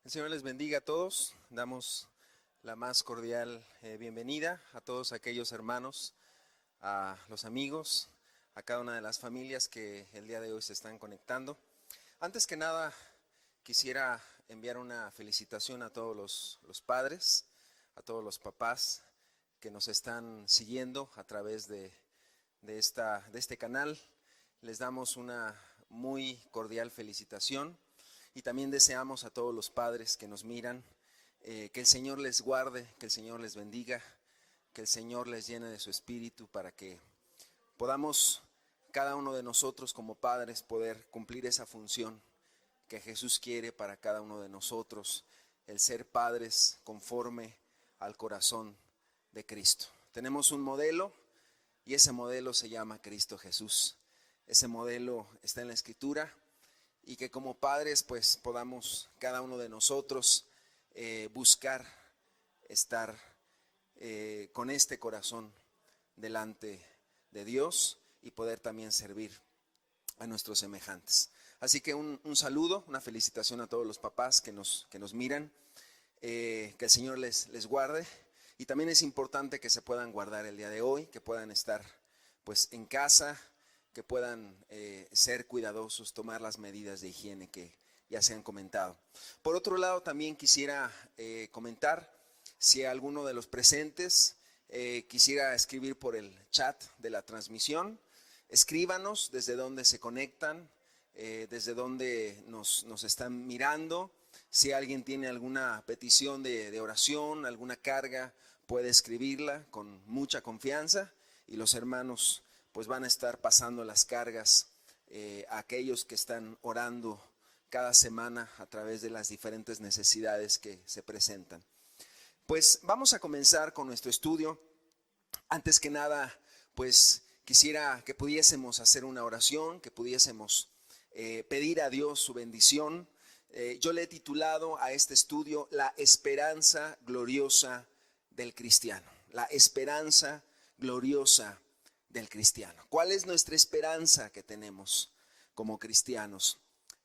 El Señor les bendiga a todos. Damos la más cordial bienvenida a todos aquellos hermanos, a los amigos, a cada una de las familias que el día de hoy se están conectando. Antes que nada, quisiera enviar una felicitación a todos los padres, a todos los papás que nos están siguiendo a través de este canal. Les damos una muy cordial felicitación. Y también deseamos a todos los padres que nos miran, que el Señor les guarde, que el Señor les bendiga, que el Señor les llene de su espíritu para que podamos cada uno de nosotros como padres poder cumplir esa función que Jesús quiere para cada uno de nosotros, el ser padres conforme al corazón de Cristo. Tenemos un modelo y ese modelo se llama Cristo Jesús. Ese modelo está en la Escritura. Y que como padres pues podamos cada uno de nosotros buscar estar con este corazón delante de Dios y poder también servir a nuestros semejantes. Así que un saludo, una felicitación a todos los papás que nos miran, que el Señor les guarde. Y también es importante que se puedan guardar el día de hoy, que puedan estar pues en casa, que puedan ser cuidadosos, tomar las medidas de higiene que ya se han comentado. Por otro lado, también quisiera comentar si alguno de los presentes quisiera escribir por el chat de la transmisión. Escríbanos desde donde se conectan, desde donde nos están mirando. Si alguien tiene alguna petición de oración, alguna carga, puede escribirla con mucha confianza y los hermanos pues van a estar pasando las cargas a aquellos que están orando cada semana a través de las diferentes necesidades que se presentan. Pues vamos a comenzar con nuestro estudio. Antes que nada, pues quisiera que pudiésemos hacer una oración, que pudiésemos pedir a Dios su bendición. Yo le he titulado a este estudio La esperanza gloriosa del cristiano. La esperanza gloriosa del cristiano. ¿Cuál es nuestra esperanza que tenemos como cristianos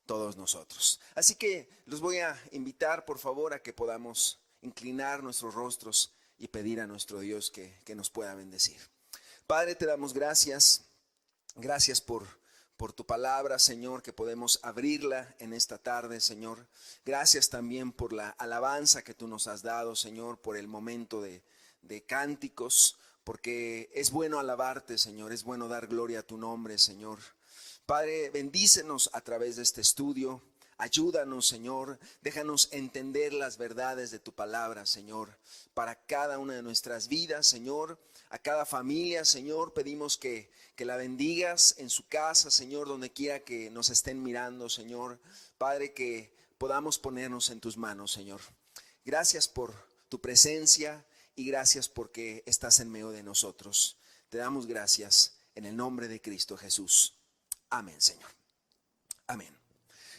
todos nosotros? Así que los voy a invitar por favor a que podamos inclinar nuestros rostros y pedir a nuestro Dios que nos pueda bendecir. Padre, te damos gracias por tu palabra, Señor, que podemos abrirla en esta tarde, Señor. Gracias también por la alabanza que tú nos has dado, Señor, por el momento de cánticos, porque es bueno alabarte, Señor, es bueno dar gloria a tu nombre, Señor. Padre, bendícenos a través de este estudio, ayúdanos, Señor, déjanos entender las verdades de tu palabra, Señor, para cada una de nuestras vidas, Señor. A cada familia, Señor, pedimos que la bendigas en su casa, Señor, donde quiera que nos estén mirando, Señor. Padre, que podamos ponernos en tus manos, Señor. Gracias por tu presencia y gracias porque estás en medio de nosotros. Te damos gracias en el nombre de Cristo Jesús. Amén, Señor. Amén.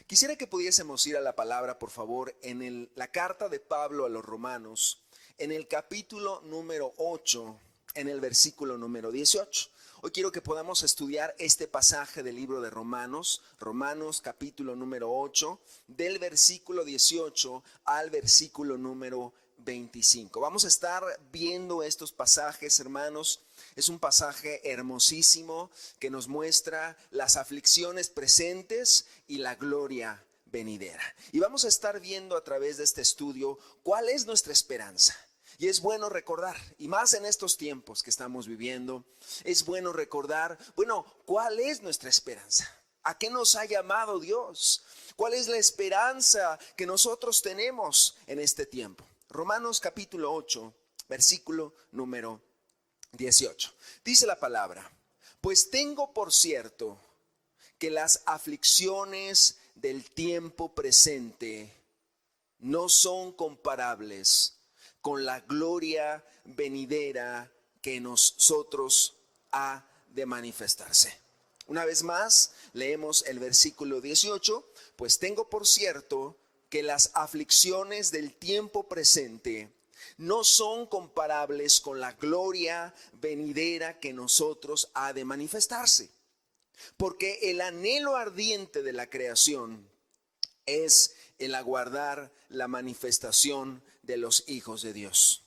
Quisiera que pudiésemos ir a la palabra, por favor, en la carta de Pablo a los Romanos, en el capítulo número 8, en el versículo número 18. Hoy quiero que podamos estudiar este pasaje del libro de Romanos, Romanos capítulo número 8, del versículo 18 al versículo número 25. Vamos a estar viendo estos pasajes, hermanos. Es un pasaje hermosísimo que nos muestra las aflicciones presentes y la gloria venidera. Y vamos a estar viendo a través de este estudio cuál es nuestra esperanza. Y es bueno recordar, y más en estos tiempos que estamos viviendo, es bueno recordar, ¿cuál es nuestra esperanza? ¿A qué nos ha llamado Dios? ¿Cuál es la esperanza que nosotros tenemos en este tiempo? Romanos capítulo 8, versículo número 18. Dice la palabra: pues tengo por cierto que las aflicciones del tiempo presente no son comparables con la gloria venidera que en nosotros ha de manifestarse. Una vez más, leemos el versículo 18. Pues tengo por cierto que las aflicciones del tiempo presente no son comparables con la gloria venidera que en nosotros ha de manifestarse. Porque el anhelo ardiente de la creación es el aguardar la manifestación de los hijos de Dios.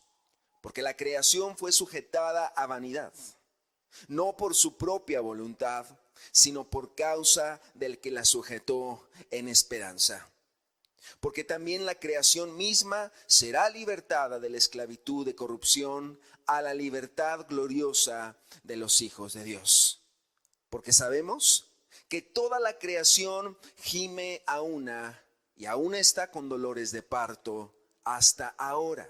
Porque la creación fue sujetada a vanidad, no por su propia voluntad, sino por causa del que la sujetó en esperanza. Porque también la creación misma será libertada de la esclavitud de corrupción a la libertad gloriosa de los hijos de Dios. Porque sabemos que toda la creación gime a una y aún está con dolores de parto hasta ahora.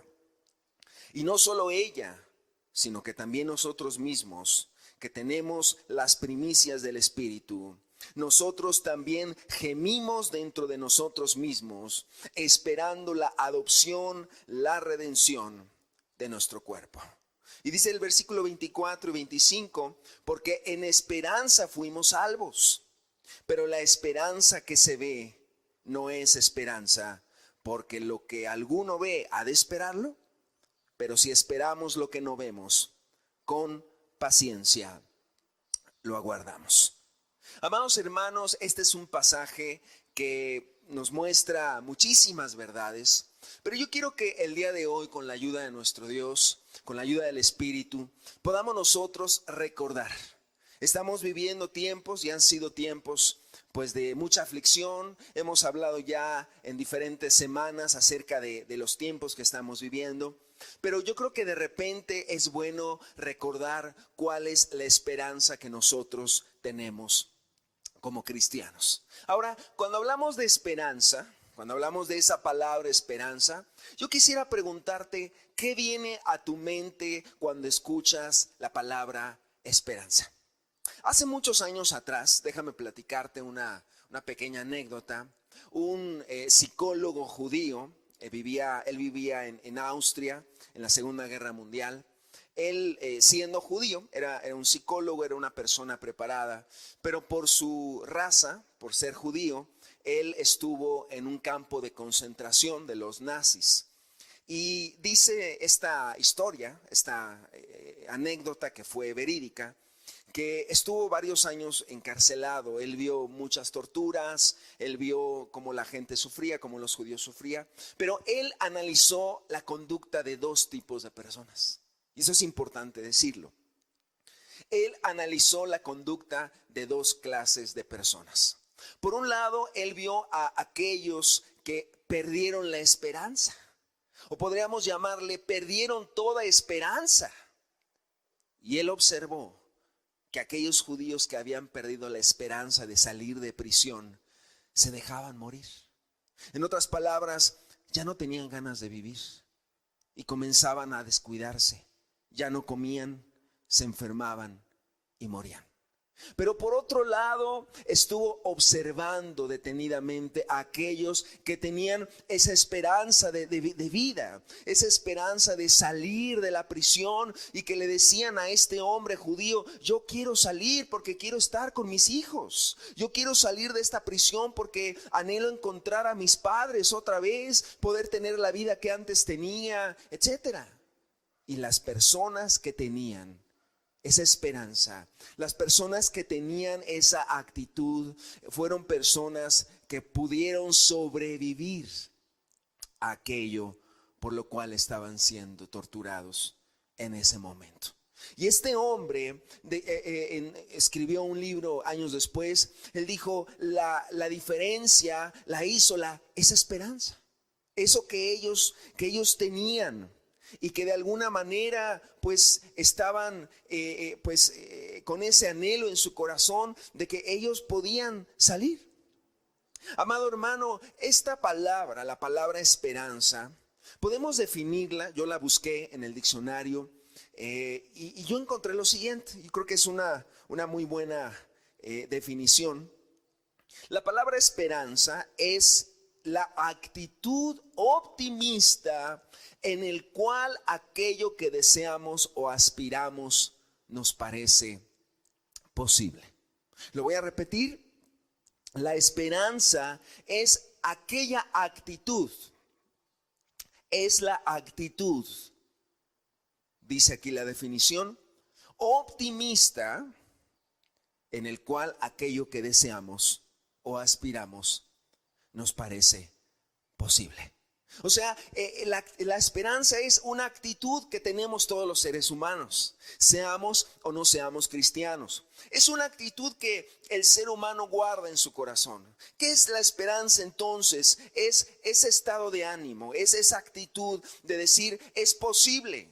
Y no solo ella, sino que también nosotros mismos, que tenemos las primicias del Espíritu, nosotros también gemimos dentro de nosotros mismos, esperando la adopción, la redención de nuestro cuerpo. Y dice el versículo 24 y 25, porque en esperanza fuimos salvos, pero la esperanza que se ve no es esperanza, porque lo que alguno ve ha de esperarlo. Pero si esperamos lo que no vemos, con paciencia lo aguardamos. Amados hermanos, este es un pasaje que nos muestra muchísimas verdades, pero yo quiero que el día de hoy, con la ayuda de nuestro Dios, con la ayuda del Espíritu, podamos nosotros recordar. Estamos viviendo tiempos y han sido tiempos pues de mucha aflicción. Hemos hablado ya en diferentes semanas acerca de los tiempos que estamos viviendo. Pero yo creo que de repente es bueno recordar cuál es la esperanza que nosotros tenemos como cristianos. Ahora, cuando hablamos de esperanza, cuando hablamos de esa palabra esperanza, yo quisiera preguntarte, ¿qué viene a tu mente cuando escuchas la palabra esperanza? Hace muchos años atrás, déjame platicarte una pequeña anécdota. Un psicólogo judío, él vivía en Austria en la Segunda Guerra Mundial. Él, siendo judío, era un psicólogo, era una persona preparada, pero por su raza, por ser judío, él estuvo en un campo de concentración de los nazis. Y dice esta historia, esta anécdota que fue verídica, que estuvo varios años encarcelado. Él vio muchas torturas, él vio cómo la gente sufría, cómo los judíos sufrían, pero él analizó la conducta de dos tipos de personas. Y eso es importante decirlo. Él analizó la conducta de dos clases de personas. Por un lado, él vio a aquellos que perdieron la esperanza, o podríamos llamarle, perdieron toda esperanza. Y él observó que aquellos judíos que habían perdido la esperanza de salir de prisión se dejaban morir. En otras palabras, ya no tenían ganas de vivir y comenzaban a descuidarse. Ya no comían, se enfermaban y morían. Pero por otro lado, estuvo observando detenidamente a aquellos que tenían esa esperanza de vida, esa esperanza de salir de la prisión, y que le decían a este hombre judío: yo quiero salir porque quiero estar con mis hijos, yo quiero salir de esta prisión porque anhelo encontrar a mis padres otra vez, poder tener la vida que antes tenía, etcétera. Y las personas que tenían esa esperanza, las personas que tenían esa actitud, fueron personas que pudieron sobrevivir a aquello por lo cual estaban siendo torturados en ese momento. Y este hombre escribió un libro años después. Él dijo, la diferencia la hizo esa esperanza, eso que ellos tenían, y que de alguna manera pues estaban con ese anhelo en su corazón de que ellos podían salir. Amado hermano, esta palabra, la palabra esperanza, podemos definirla. Yo la busqué en el diccionario y yo encontré lo siguiente. Yo creo que es una muy buena definición. La palabra esperanza es la actitud optimista en el cual aquello que deseamos o aspiramos nos parece posible. Lo voy a repetir. La esperanza es aquella actitud, es la actitud, dice aquí la definición, optimista en el cual aquello que deseamos o aspiramos nos parece posible. O sea, la esperanza es una actitud que tenemos todos los seres humanos, seamos o no seamos cristianos. Es una actitud que el ser humano guarda en su corazón. ¿Qué es la esperanza entonces? Es ese estado de ánimo, es esa actitud de decir, es posible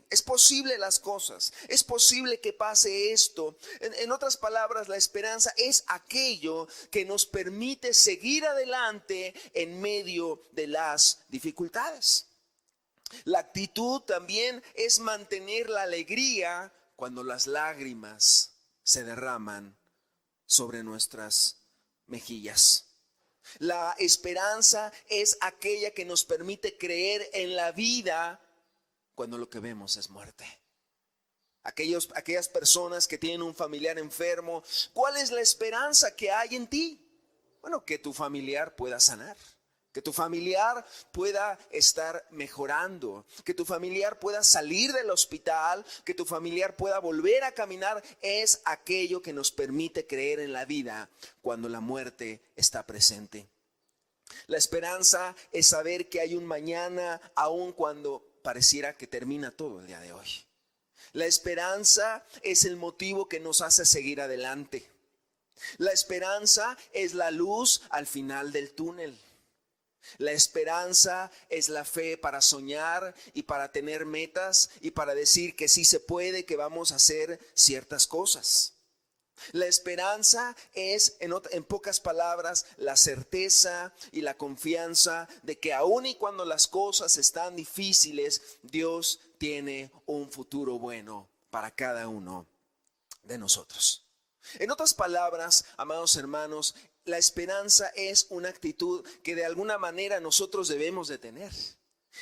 las cosas, es posible que pase esto. En otras palabras, la esperanza es aquello que nos permite seguir adelante en medio de las dificultades. La actitud también es mantener la alegría cuando las lágrimas se derraman sobre nuestras mejillas. La esperanza es aquella que nos permite creer en la vida cuando lo que vemos es muerte. Aquellas personas que tienen un familiar enfermo, ¿cuál es la esperanza que hay en ti? Bueno, que tu familiar pueda sanar, que tu familiar pueda estar mejorando, que tu familiar pueda salir del hospital, que tu familiar pueda volver a caminar. Es aquello que nos permite creer en la vida cuando la muerte está presente. La esperanza es saber que hay un mañana, aun cuando pareciera que termina todo el día de hoy. La esperanza es el motivo que nos hace seguir adelante. La esperanza es la luz al final del túnel. La esperanza es la fe para soñar y para tener metas y para decir que sí se puede, que vamos a hacer ciertas cosas. La esperanza es, en pocas palabras, la certeza y la confianza de que aun y cuando las cosas están difíciles, Dios tiene un futuro bueno para cada uno de nosotros. En otras palabras, amados hermanos, la esperanza es una actitud que de alguna manera nosotros debemos de tener.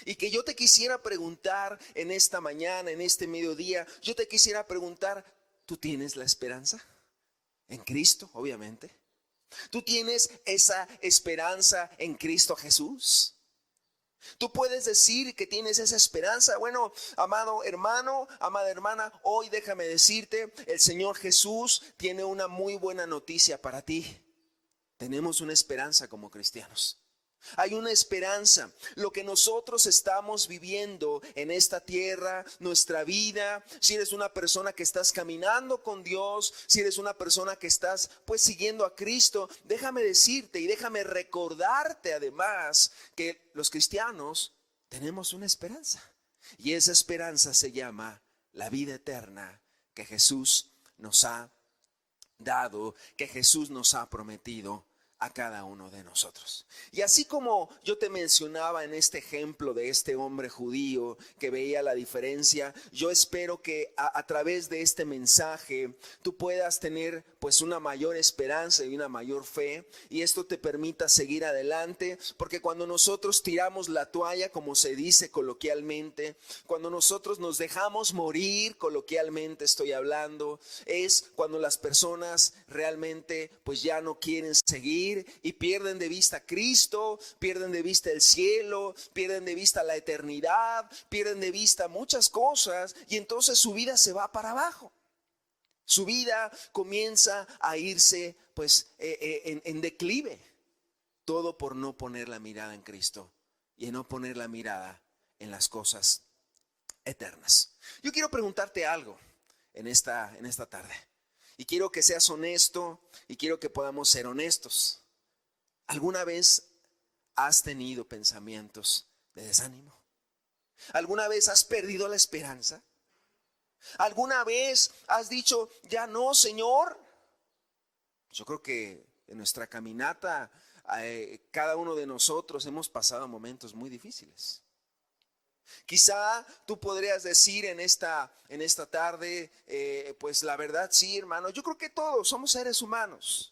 Y que yo te quisiera preguntar en esta mañana, en este mediodía, yo te quisiera preguntar, ¿tú tienes la esperanza? En Cristo, obviamente. ¿Tú tienes esa esperanza en Cristo Jesús? Tú puedes decir que tienes esa esperanza. Bueno, amado hermano, amada hermana, hoy déjame decirte, el Señor Jesús tiene una muy buena noticia para ti. Tenemos una esperanza como cristianos. Hay una esperanza. Lo que nosotros estamos viviendo en esta tierra, nuestra vida, si eres una persona que estás caminando con Dios, si eres una persona que estás pues siguiendo a Cristo, déjame decirte y déjame recordarte además que los cristianos tenemos una esperanza. Y esa esperanza se llama la vida eterna que Jesús nos ha dado, que Jesús nos ha prometido a cada uno de nosotros. Y así como yo te mencionaba en este ejemplo de este hombre judío que veía la diferencia, yo espero que a través de este mensaje tú puedas tener pues una mayor esperanza y una mayor fe, y esto te permita seguir adelante, porque cuando nosotros tiramos la toalla, como se dice coloquialmente, cuando nosotros nos dejamos morir, coloquialmente estoy hablando, es cuando las personas realmente pues ya no quieren seguir y pierden de vista a Cristo, pierden de vista el cielo, pierden de vista la eternidad, pierden de vista muchas cosas, y entonces su vida se va para abajo. Su vida comienza a irse pues en declive. Todo por no poner la mirada en Cristo y en no poner la mirada en las cosas eternas. Yo quiero preguntarte algo en esta tarde, y quiero que seas honesto y quiero que podamos ser honestos. ¿Alguna vez has tenido pensamientos de desánimo? ¿Alguna vez has perdido la esperanza? ¿Alguna vez has dicho, ya no, Señor? Yo creo que en nuestra caminata, cada uno de nosotros hemos pasado momentos muy difíciles. Quizá tú podrías decir en esta tarde, pues la verdad sí, hermano, yo creo que todos somos seres humanos.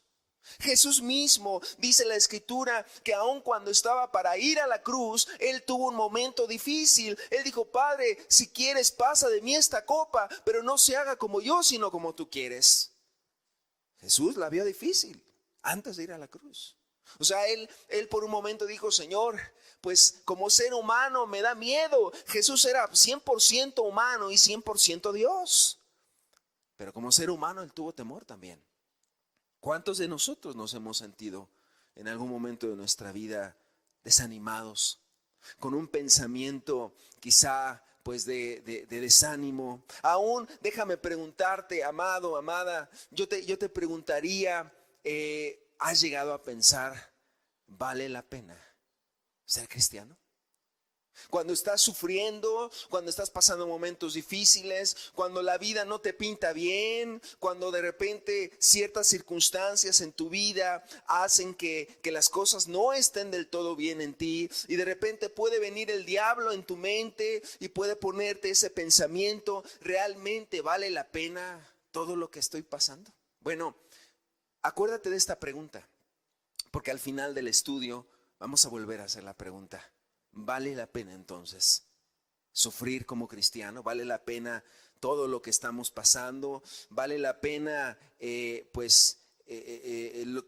Jesús mismo dice en la escritura que aun cuando estaba para ir a la cruz, Él tuvo un momento difícil. Él dijo, Padre, si quieres pasa de mí esta copa, pero no se haga como yo, sino como tú quieres. Jesús la vio difícil antes de ir a la cruz. O sea, él por un momento dijo, Señor, pues como ser humano me da miedo. Jesús era 100% humano y 100% Dios. Pero como ser humano Él tuvo temor también. ¿Cuántos de nosotros nos hemos sentido en algún momento de nuestra vida desanimados, con un pensamiento quizá pues de desánimo. Aún déjame preguntarte, amado, amada, yo te preguntaría, ¿has llegado a pensar, vale la pena ser cristiano? Cuando estás sufriendo, cuando estás pasando momentos difíciles, cuando la vida no te pinta bien, cuando de repente ciertas circunstancias en tu vida hacen que las cosas no estén del todo bien en ti, y de repente puede venir el diablo en tu mente y puede ponerte ese pensamiento, ¿realmente vale la pena todo lo que estoy pasando? Bueno, acuérdate de esta pregunta, porque al final del estudio vamos a volver a hacer la pregunta. ¿Vale la pena entonces sufrir como cristiano? ¿Vale la pena todo lo que estamos pasando? ¿Vale la pena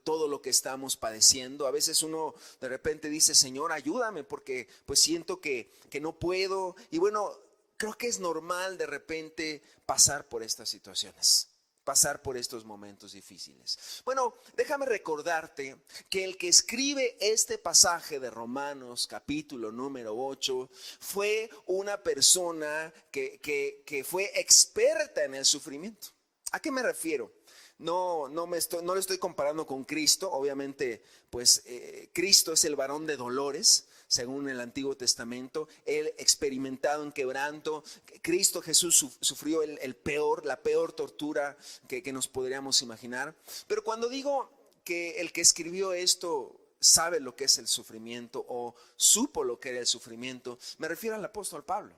todo lo que estamos padeciendo? A veces uno de repente dice, Señor, ayúdame porque pues siento que no puedo. Y bueno, creo que es normal de repente pasar por estas situaciones, pasar por estos momentos difíciles. Bueno, déjame recordarte que el que escribe este pasaje de Romanos capítulo número 8 fue una persona que fue experta en el sufrimiento. ¿A qué me refiero? No lo estoy comparando con Cristo. Obviamente, pues Cristo es el varón de dolores, según el Antiguo Testamento. Él experimentado en quebranto. Cristo Jesús sufrió la peor tortura que nos podríamos imaginar. Pero cuando digo que el que escribió esto sabe lo que es el sufrimiento o supo lo que era el sufrimiento, me refiero al apóstol Pablo.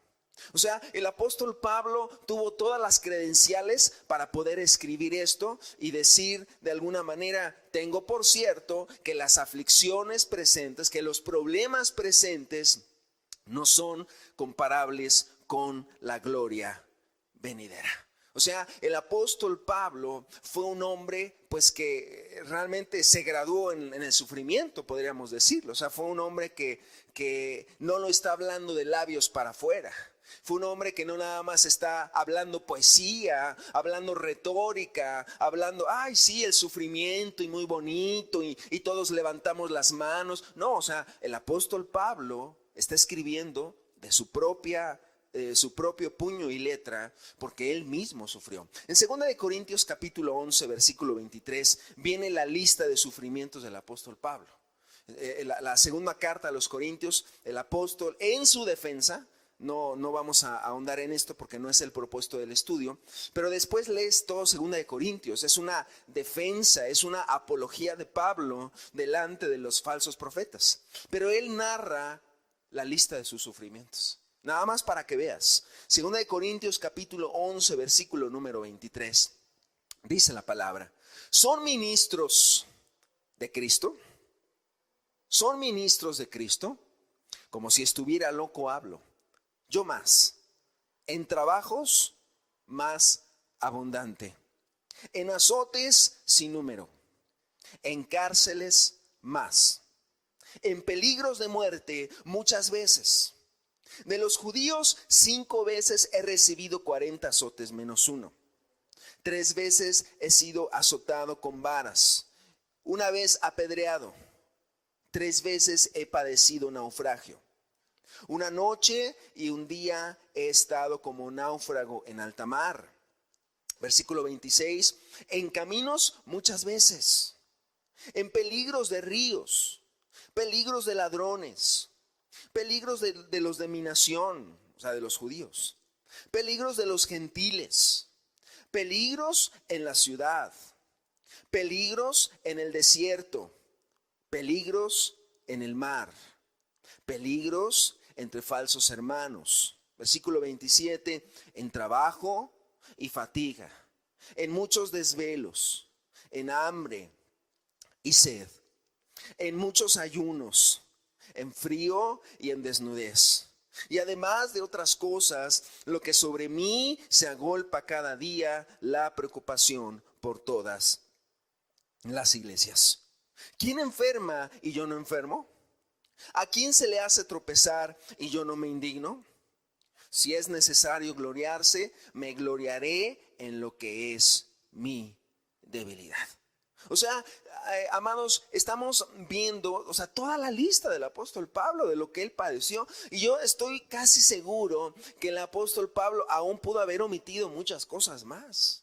O sea, el apóstol Pablo tuvo todas las credenciales para poder escribir esto y decir de alguna manera, tengo por cierto que las aflicciones presentes, que los problemas presentes no son comparables con la gloria venidera. O sea, el apóstol Pablo fue un hombre pues que realmente se graduó en el sufrimiento, podríamos decirlo. O sea, fue un hombre que no lo está hablando de labios para afuera. Fue un hombre que no nada más está hablando poesía, hablando retórica, hablando, ay sí, el sufrimiento y muy bonito y todos levantamos las manos. No, o sea, el apóstol Pablo está escribiendo de su propio puño y letra, porque él mismo sufrió. En 2 de Corintios capítulo 11 versículo 23 viene la lista de sufrimientos del apóstol Pablo. La segunda carta a los Corintios, el apóstol en su defensa, no vamos a ahondar en esto porque no es el propósito del estudio, pero después lees todo 2 de Corintios. Es una defensa, es una apología de Pablo delante de los falsos profetas, pero él narra la lista de sus sufrimientos. Nada más para que veas. 2 de Corintios capítulo 11 versículo número 23. Dice la palabra: ¿son ministros de Cristo? ¿Son ministros de Cristo? Como si estuviera loco hablo. Yo más. En trabajos más abundante. En azotes sin número. En cárceles más. En peligros de muerte muchas veces. De los judíos 5 veces he recibido 40 azotes menos uno. 3 veces he sido azotado con varas. 1 vez apedreado. 3 veces he padecido naufragio. 1 noche y 1 día he estado como náufrago en alta mar. Versículo 26. En caminos muchas veces. En peligros de ríos. Peligros de ladrones. Peligros de los de mi nación, o sea, de los judíos. Peligros de los gentiles. Peligros en la ciudad. Peligros en el desierto. Peligros en el mar. Peligros entre falsos hermanos. Versículo 27. En trabajo y fatiga. En muchos desvelos. En hambre y sed. En muchos ayunos. En frío y en desnudez. Y además de otras cosas, lo que sobre mí se agolpa cada día, la preocupación por todas las iglesias. ¿Quién enferma y yo no enfermo? ¿A quién se le hace tropezar y yo no me indigno? Si es necesario gloriarse, me gloriaré en lo que es mi debilidad. O sea, amados, estamos viendo, o sea, toda la lista del apóstol Pablo, de lo que él padeció. Y yo estoy casi seguro que el apóstol Pablo aún pudo haber omitido muchas cosas más.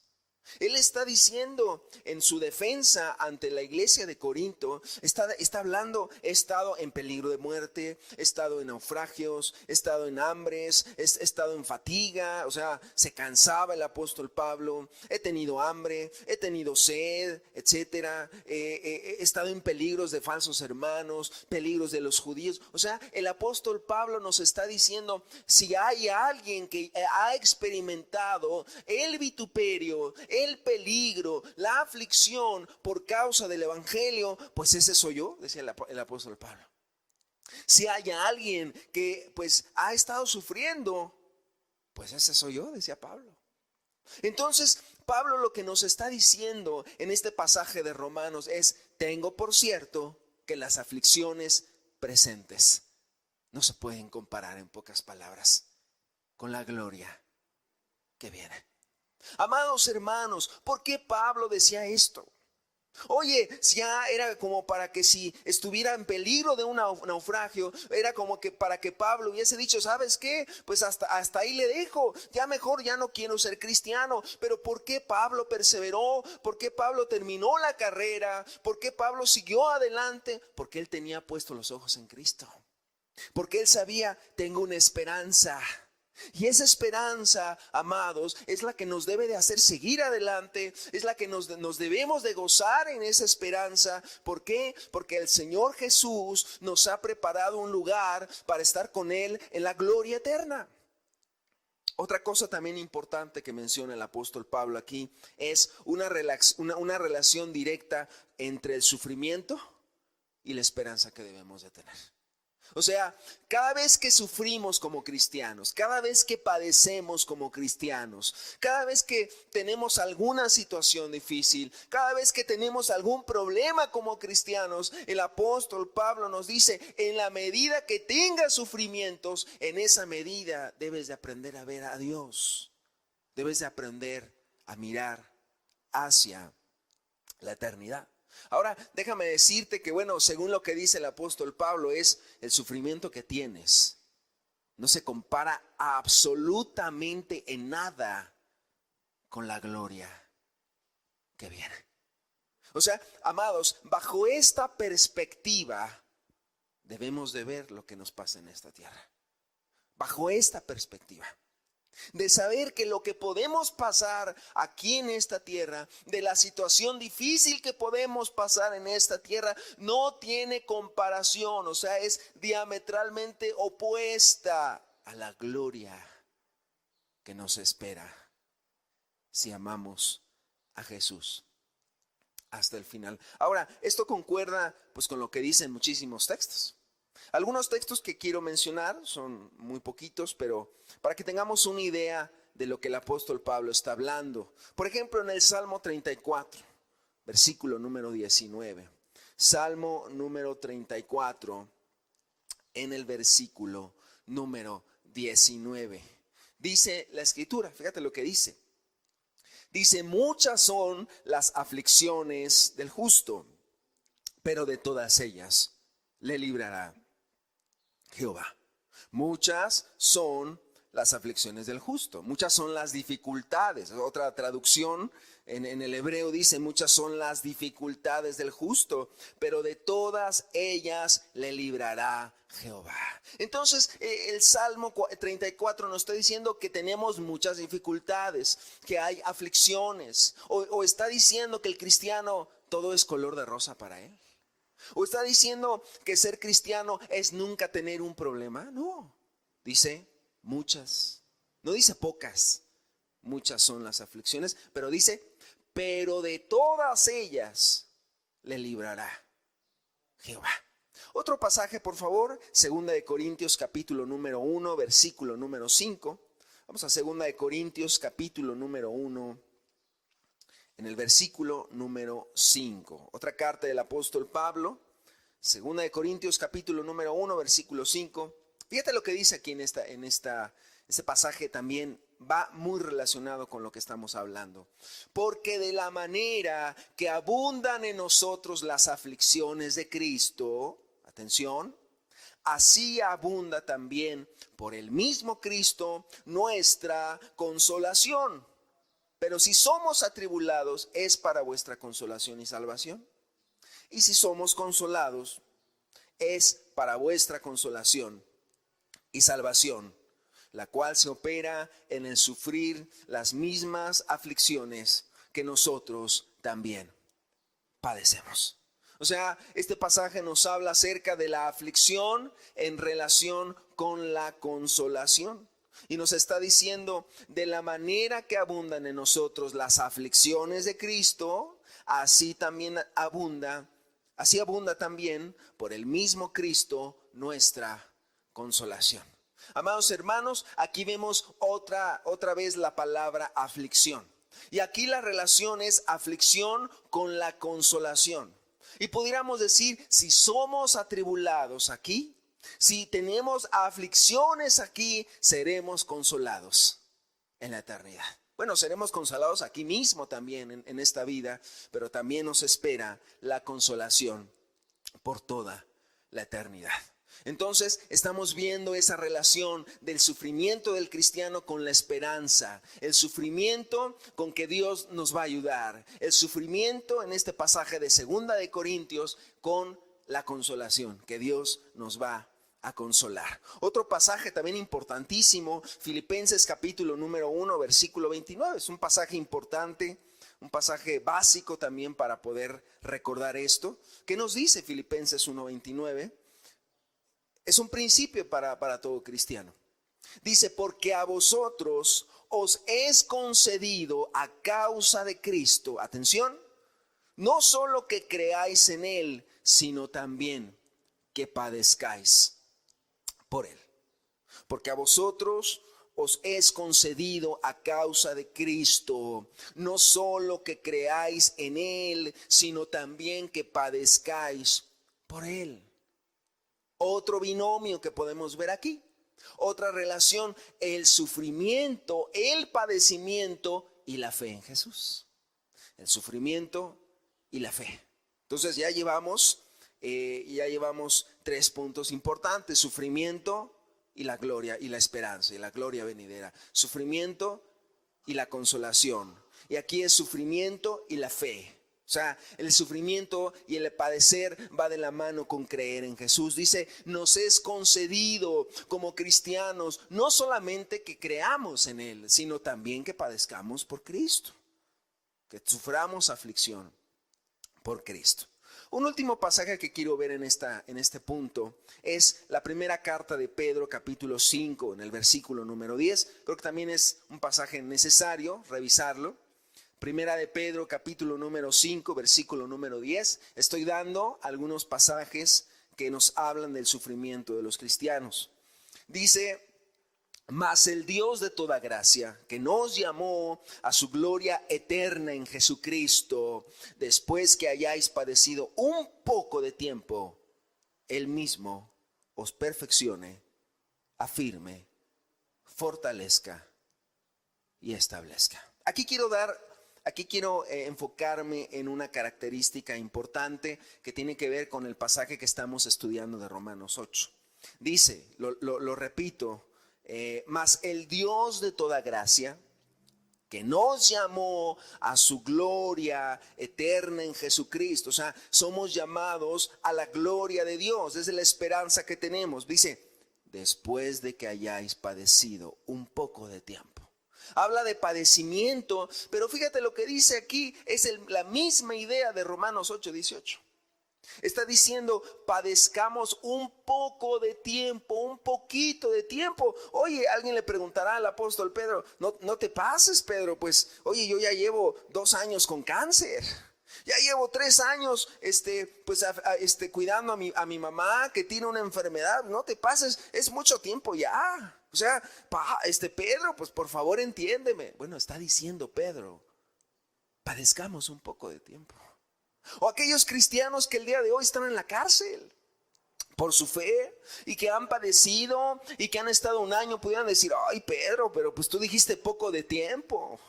Él está diciendo en su defensa ante la iglesia de Corinto, está hablando: he estado en peligro de muerte, he estado en naufragios, he estado en hambres, he estado en fatiga. O sea, se cansaba el apóstol Pablo: he tenido hambre, he tenido sed, etcétera. He estado en peligros de falsos hermanos, peligros de los judíos. O sea, el apóstol Pablo nos está diciendo: si hay alguien que ha experimentado el vituperio, el peligro, la aflicción por causa del evangelio, pues ese soy yo, decía el apóstol Pablo. Si hay alguien que pues ha estado sufriendo, pues ese soy yo, decía Pablo. Entonces Pablo lo que nos está diciendo en este pasaje de Romanos es: tengo por cierto que las aflicciones presentes no se pueden comparar, en pocas palabras, con la gloria que viene. Amados hermanos, ¿por qué Pablo decía esto? Oye, si ya era como para que si estuviera en peligro de un naufragio, era como que para que Pablo hubiese dicho: ¿sabes qué? Pues hasta ahí le dejo, ya mejor ya no quiero ser cristiano. Pero ¿por qué Pablo perseveró? ¿Por qué Pablo terminó la carrera? ¿Por qué Pablo siguió adelante? Porque él tenía puestos los ojos en Cristo. Porque él sabía: tengo una esperanza. Y esa esperanza, amados, es la que nos debe de hacer seguir adelante, es la que nos debemos de gozar en esa esperanza. ¿Por qué? Porque el Señor Jesús nos ha preparado un lugar para estar con Él en la gloria eterna. Otra cosa también importante que menciona el apóstol Pablo aquí es una relación directa entre el sufrimiento y la esperanza que debemos de tener. O sea, cada vez que sufrimos como cristianos, cada vez que padecemos como cristianos, cada vez que tenemos alguna situación difícil, cada vez que tenemos algún problema como cristianos, el apóstol Pablo nos dice: en la medida que tengas sufrimientos, en esa medida debes de aprender a ver a Dios. Debes de aprender a mirar hacia la eternidad. Ahora, déjame decirte que, bueno, según lo que dice el apóstol Pablo, es el sufrimiento que tienes no se compara absolutamente en nada con la gloria que viene. O sea, amados, bajo esta perspectiva debemos de ver lo que nos pasa en esta tierra. Bajo esta perspectiva. De saber que lo que podemos pasar aquí en esta tierra, de la situación difícil que podemos pasar en esta tierra, no tiene comparación, o sea, es diametralmente opuesta a la gloria que nos espera si amamos a Jesús hasta el final. Ahora, esto concuerda pues con lo que dicen muchísimos textos. Algunos textos que quiero mencionar son muy poquitos, pero para que tengamos una idea de lo que el apóstol Pablo está hablando. Por ejemplo, en el Salmo 34, versículo número 19. Salmo número 34, en el versículo número 19. Dice la Escritura, fíjate lo que dice. Dice: muchas son las aflicciones del justo, pero de todas ellas le librará Jehová. Muchas son las aflicciones del justo, muchas son las dificultades. Otra traducción en el hebreo dice: muchas son las dificultades del justo, pero de todas ellas le librará Jehová. Entonces el Salmo 34 nos está diciendo que tenemos muchas dificultades, que hay aflicciones, o está diciendo que el cristiano todo es color de rosa para él. ¿O está diciendo que ser cristiano es nunca tener un problema? No, dice muchas, no dice pocas, muchas son las aflicciones, pero dice: pero de todas ellas le librará Jehová. Otro pasaje, por favor, 2 de Corintios capítulo número 1, versículo número 5. Vamos a 2 de Corintios capítulo número 1. En el versículo número 5, otra carta del apóstol Pablo, 2 de Corintios capítulo número 1, versículo 5. Fíjate lo que dice aquí en este pasaje también va muy relacionado con lo que estamos hablando. Porque de la manera que abundan en nosotros las aflicciones de Cristo, atención, así abunda también por el mismo Cristo nuestra consolación. Pero si somos atribulados, es para vuestra consolación y salvación. Y si somos consolados, es para vuestra consolación y salvación, la cual se opera en el sufrir las mismas aflicciones que nosotros también padecemos. O sea, este pasaje nos habla acerca de la aflicción en relación con la consolación. Y nos está diciendo, de la manera que abundan en nosotros las aflicciones de Cristo, así abunda también por el mismo Cristo nuestra consolación. Amados hermanos, aquí vemos otra vez la palabra aflicción. Y aquí la relación es aflicción con la consolación. Y pudiéramos decir, si somos atribulados aquí, si tenemos aflicciones aquí, seremos consolados en la eternidad. Bueno, seremos consolados aquí mismo también en esta vida, pero también nos espera la consolación por toda la eternidad. Entonces estamos viendo esa relación del sufrimiento del cristiano con la esperanza, el sufrimiento con que Dios nos va a ayudar, el sufrimiento en este pasaje de 2 de Corintios con la consolación, que Dios nos va a consolar. Otro pasaje también importantísimo, Filipenses capítulo número 1, versículo 29, es un pasaje importante, un pasaje básico también para poder recordar esto. ¿Qué nos dice Filipenses 1:29? Es un principio para todo cristiano. Dice, porque a vosotros os es concedido a causa de Cristo, atención, no solo que creáis en Él, sino también que padezcáis por Él. Porque a vosotros os es concedido a causa de Cristo, no solo que creáis en Él, sino también que padezcáis por Él. Otro binomio que podemos ver aquí, otra relación, el sufrimiento, el padecimiento y la fe en Jesús. El sufrimiento y la fe. Entonces ya llevamos 3 puntos importantes: sufrimiento y la gloria y la esperanza y la gloria venidera. Sufrimiento y la consolación. Y aquí es sufrimiento y la fe. O sea, el sufrimiento y el padecer va de la mano con creer en Jesús. Dice, nos es concedido como cristianos no solamente que creamos en Él, sino también que padezcamos por Cristo, que suframos aflicción por Cristo. Un último pasaje que quiero ver en este punto es la primera carta de Pedro, capítulo 5, en el versículo número 10. Creo que también es un pasaje necesario revisarlo. Primera de Pedro, capítulo número 5, versículo número 10. Estoy dando algunos pasajes que nos hablan del sufrimiento de los cristianos. Dice, mas el Dios de toda gracia, que nos llamó a su gloria eterna en Jesucristo, después que hayáis padecido un poco de tiempo, Él mismo os perfeccione, afirme, fortalezca y establezca. Aquí quiero enfocarme en una característica importante que tiene que ver con el pasaje que estamos estudiando de Romanos 8. Dice, lo repito, mas el Dios de toda gracia, que nos llamó a su gloria eterna en Jesucristo. O sea, somos llamados a la gloria de Dios, es la esperanza que tenemos. Dice, después de que hayáis padecido un poco de tiempo. Habla de padecimiento, pero fíjate lo que dice aquí, es la misma idea de Romanos 8:18. Está diciendo, padezcamos un poco de tiempo, un poquito de tiempo. Oye, alguien le preguntará al apóstol Pedro, no te pases, Pedro, pues, oye, yo ya llevo 2 años con cáncer. Ya llevo 3 años cuidando a mi mamá que tiene una enfermedad. No te pases, es mucho tiempo ya. O sea, Pedro, pues por favor entiéndeme. Bueno, está diciendo Pedro, padezcamos un poco de tiempo. O aquellos cristianos que el día de hoy están en la cárcel. por su fe y que han padecido y que han estado un año, pudieran decir, ay Pedro, pero pues tú dijiste poco de tiempo.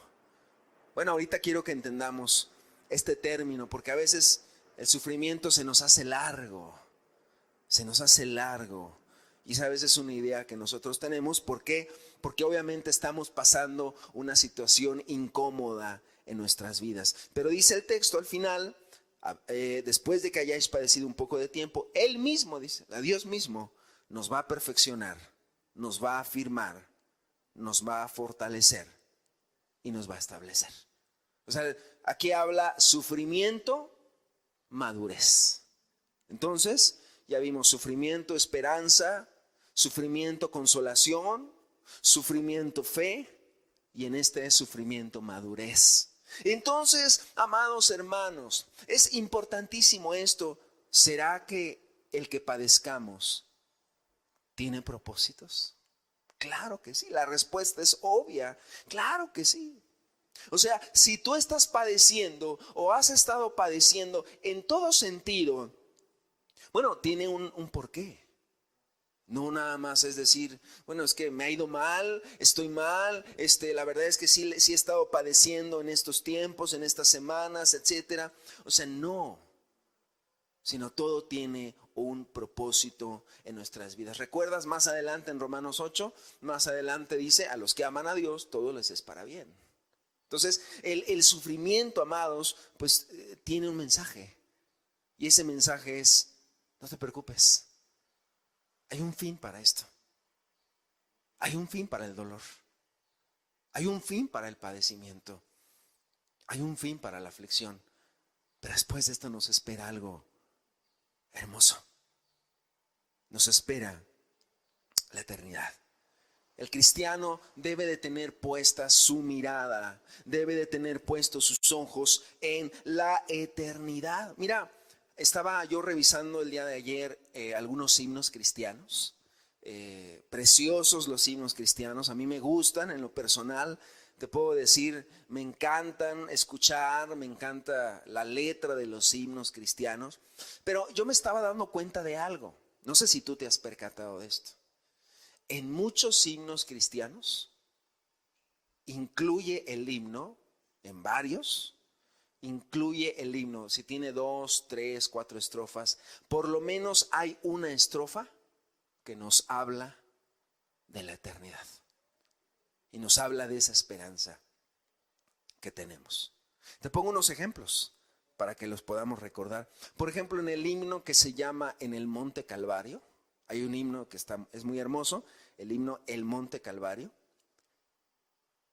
Bueno, ahorita quiero que entendamos este término, porque a veces el sufrimiento se nos hace largo, se nos hace largo. Y esa a veces es una idea que nosotros tenemos. ¿Por qué? Porque obviamente estamos pasando una situación incómoda en nuestras vidas. Pero dice el texto al final, después de que hayáis padecido un poco de tiempo, Él mismo, dice, a Dios mismo, nos va a perfeccionar, nos va a afirmar, nos va a fortalecer y nos va a establecer. O sea, aquí habla sufrimiento, madurez. Entonces, ya vimos sufrimiento, esperanza, sufrimiento, consolación, sufrimiento, fe, y en este es sufrimiento, madurez. Entonces, amados hermanos, es importantísimo esto. ¿Será que el que padezcamos tiene propósitos? Claro que sí, la respuesta es obvia, claro que sí. O sea, si tú estás padeciendo o has estado padeciendo en todo sentido, bueno, tiene un porqué. No nada más es decir, bueno, es que me ha ido mal, estoy mal, la verdad es que sí he estado padeciendo en estos tiempos, en estas semanas, etcétera. O sea, no, sino todo tiene un propósito en nuestras vidas. ¿Recuerdas más adelante en Romanos 8? Más adelante dice, a los que aman a Dios, todo les es para bien. Entonces, el sufrimiento, amados, pues tiene un mensaje. Y ese mensaje es, no te preocupes. Hay un fin para esto. Hay un fin para el dolor. Hay un fin para el padecimiento. Hay un fin para la aflicción. Pero después de esto nos espera algo hermoso. Nos espera la eternidad. El cristiano debe de tener puesta su mirada, debe de tener puestos sus ojos en la eternidad. Mira, estaba yo revisando el día de ayer algunos himnos cristianos, preciosos los himnos cristianos, a mí me gustan en lo personal, te puedo decir, me encantan escuchar, me encanta la letra de los himnos cristianos, pero yo me estaba dando cuenta de algo, no sé si tú te has percatado de esto. En muchos himnos cristianos incluye el himno, en varios, incluye el himno, si tiene 2, 3, 4 estrofas, por lo menos hay una estrofa que nos habla de la eternidad y nos habla de esa esperanza que tenemos. Te pongo unos ejemplos para que los podamos recordar. Por ejemplo, en el himno que se llama En el Monte Calvario, hay un himno que es muy hermoso, el himno El Monte Calvario.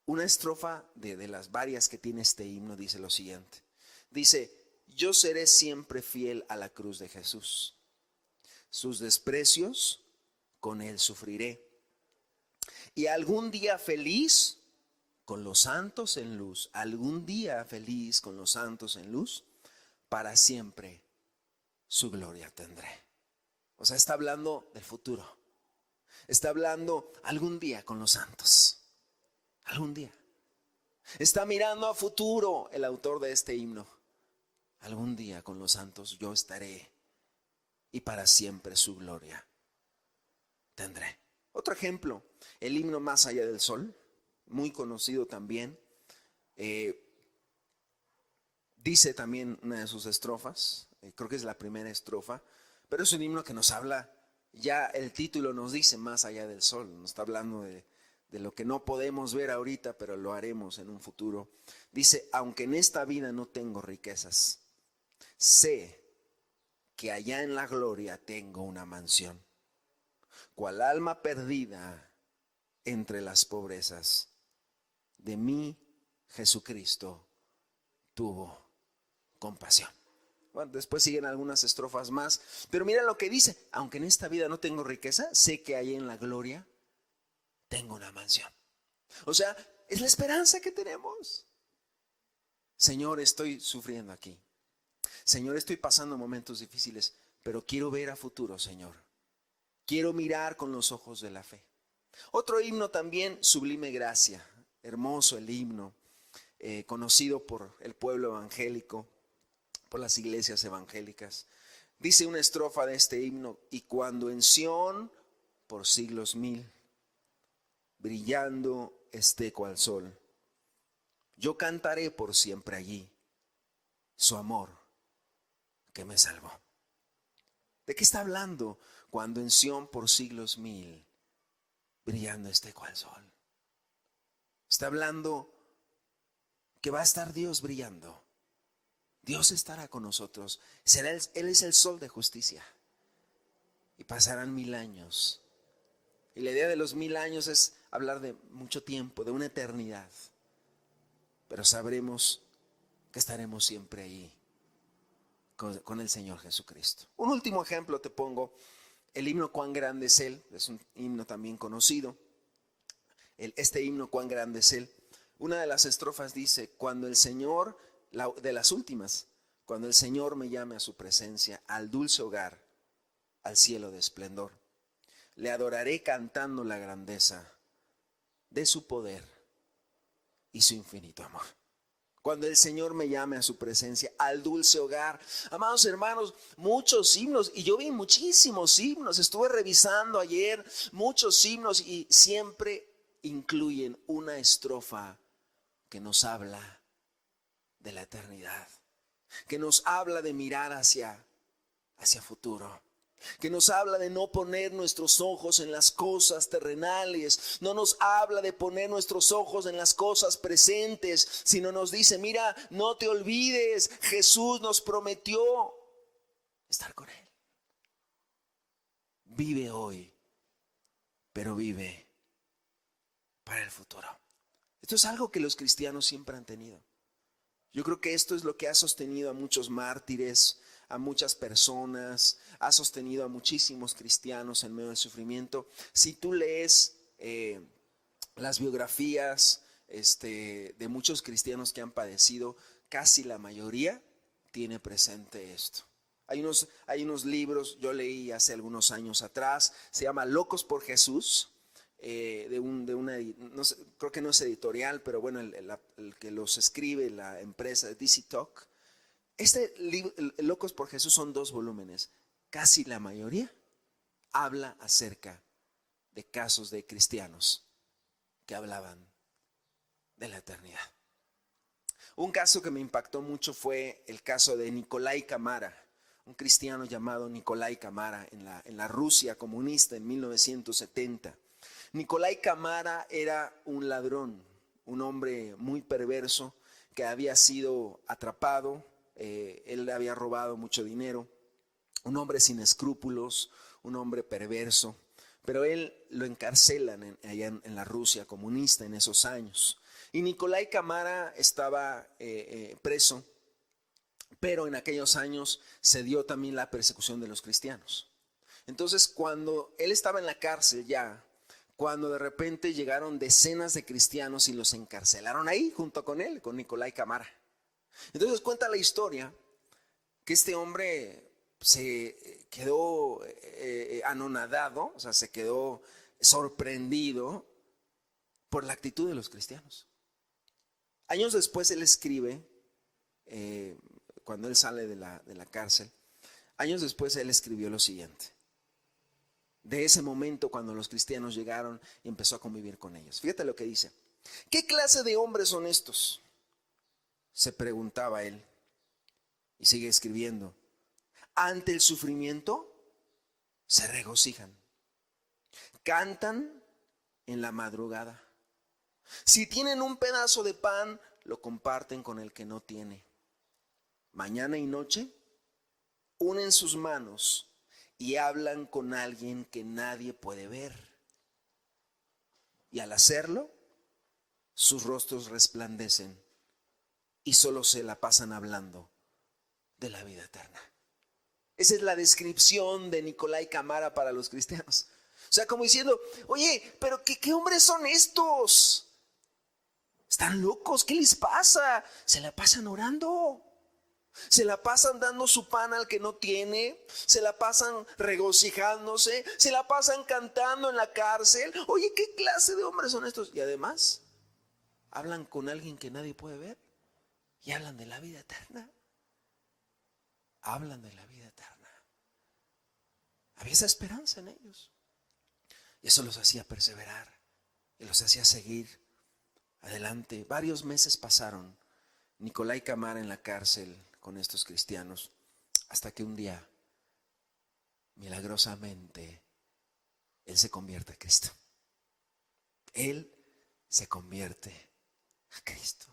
Una estrofa de las varias que tiene este himno dice lo siguiente. Dice, yo seré siempre fiel a la cruz de Jesús. Sus desprecios con él sufriré. Y algún día feliz con los santos en luz, algún día feliz con los santos en luz, para siempre su gloria tendré. O sea, está hablando del futuro. Está hablando algún día con los santos. Algún día. Está mirando a futuro el autor de este himno. Algún día con los santos yo estaré y para siempre su gloria tendré. Otro ejemplo, el himno Más allá del sol, muy conocido también. Dice también una de sus estrofas, creo que es la primera estrofa, pero es un himno que nos habla, ya el título nos dice más allá del sol, nos está hablando de lo que no podemos ver ahorita, pero lo haremos en un futuro. Dice, aunque en esta vida no tengo riquezas, sé que allá en la gloria tengo una mansión, cual alma perdida entre las pobrezas, de mí Jesucristo tuvo compasión. Bueno, después siguen algunas estrofas más, pero mira lo que dice, aunque en esta vida no tengo riqueza, sé que allá en la gloria tengo una mansión. O sea, es la esperanza que tenemos. Señor, estoy sufriendo aquí. Señor, estoy pasando momentos difíciles, pero quiero ver a futuro, Señor. Quiero mirar con los ojos de la fe. Otro himno también, Sublime Gracia. Hermoso el himno, conocido por el pueblo evangélico, por las iglesias evangélicas. Dice una estrofa de este himno: y cuando en Sión por siglos mil, brillando esté cual sol, yo cantaré por siempre allí su amor que me salvó. ¿De qué está hablando? Cuando en Sión por siglos mil, brillando esté cual sol. Está hablando que va a estar Dios brillando. Dios estará con nosotros. Él es el sol de justicia. Y pasarán 1000 años. Y la idea de los 1000 años es hablar de mucho tiempo, de una eternidad. Pero sabremos que estaremos siempre ahí con el Señor Jesucristo. Un último ejemplo te pongo. El himno Cuán grande es Él. Es un himno también conocido. Este himno Cuán grande es Él. Una de las estrofas dice: cuando el Señor, de las últimas, cuando el Señor me llame a su presencia, al dulce hogar, al cielo de esplendor, le adoraré cantando la grandeza de su poder y su infinito amor. Cuando el Señor me llame a su presencia, al dulce hogar. Amados hermanos, muchos himnos, y yo vi muchísimos himnos, estuve revisando ayer muchos himnos y siempre incluyen una estrofa que nos habla de la eternidad, que nos habla de mirar hacia futuro, que nos habla de no poner nuestros ojos en las cosas terrenales, no nos habla de poner nuestros ojos en las cosas presentes, sino nos dice: mira, no te olvides, Jesús nos prometió estar con Él. Vive hoy, pero vive para el futuro. Esto es algo que los cristianos siempre han tenido. Yo creo que esto es lo que ha sostenido a muchos mártires, a muchas personas, ha sostenido a muchísimos cristianos en medio del sufrimiento. Si tú lees las biografías de muchos cristianos que han padecido, casi la mayoría tiene presente esto. Hay unos libros, yo leí hace algunos años atrás, se llama Locos por Jesús. No sé, creo que no es editorial, pero bueno, el que los escribe, la empresa DC Talk. Locos por Jesús son 2 volúmenes. Casi la mayoría habla acerca de casos de cristianos que hablaban de la eternidad. Un caso que me impactó mucho fue el caso de Nikolai Kamara, un cristiano llamado Nikolai Kamara en la Rusia comunista en 1970. Nikolai Kamara era un ladrón, un hombre muy perverso que había sido atrapado. Él había robado mucho dinero, un hombre sin escrúpulos, un hombre perverso, pero él lo encarcelan allá en la Rusia comunista en esos años. Y Nikolai Kamara estaba preso, pero en aquellos años se dio también la persecución de los cristianos. Entonces, cuando él estaba en la cárcel ya, cuando de repente llegaron decenas de cristianos y los encarcelaron ahí junto con él, con Nikolai Kamara. Entonces cuenta la historia que este hombre se quedó anonadado, o sea, se quedó sorprendido por la actitud de los cristianos. Años después él escribe, cuando él sale de la cárcel, años después él escribió lo siguiente: de ese momento cuando los cristianos llegaron y empezó a convivir con ellos. Fíjate lo que dice: ¿qué clase de hombres son estos?, se preguntaba él. Y sigue escribiendo: ante el sufrimiento se regocijan, cantan en la madrugada. Si tienen un pedazo de pan, lo comparten con el que no tiene. Mañana y noche unen sus manos y hablan con alguien que nadie puede ver. Y al hacerlo, sus rostros resplandecen y solo se la pasan hablando de la vida eterna. Esa es la descripción de Nikolai Kamara para los cristianos. O sea, como diciendo: oye, pero ¿qué hombres son estos? ¿Están locos? ¿Qué les pasa? Se la pasan orando. Se la pasan dando su pan al que no tiene, se la pasan regocijándose, se la pasan cantando en la cárcel. Oye, ¿qué clase de hombres son estos? Y además hablan con alguien que nadie puede ver y hablan de la vida eterna. Hablan de la vida eterna. Había esa esperanza en ellos. Y eso los hacía perseverar y los hacía seguir adelante. Varios meses pasaron Nicolai Camara en la cárcel con estos cristianos, hasta que un día, milagrosamente, él se convierte a Cristo. Él se convierte a Cristo.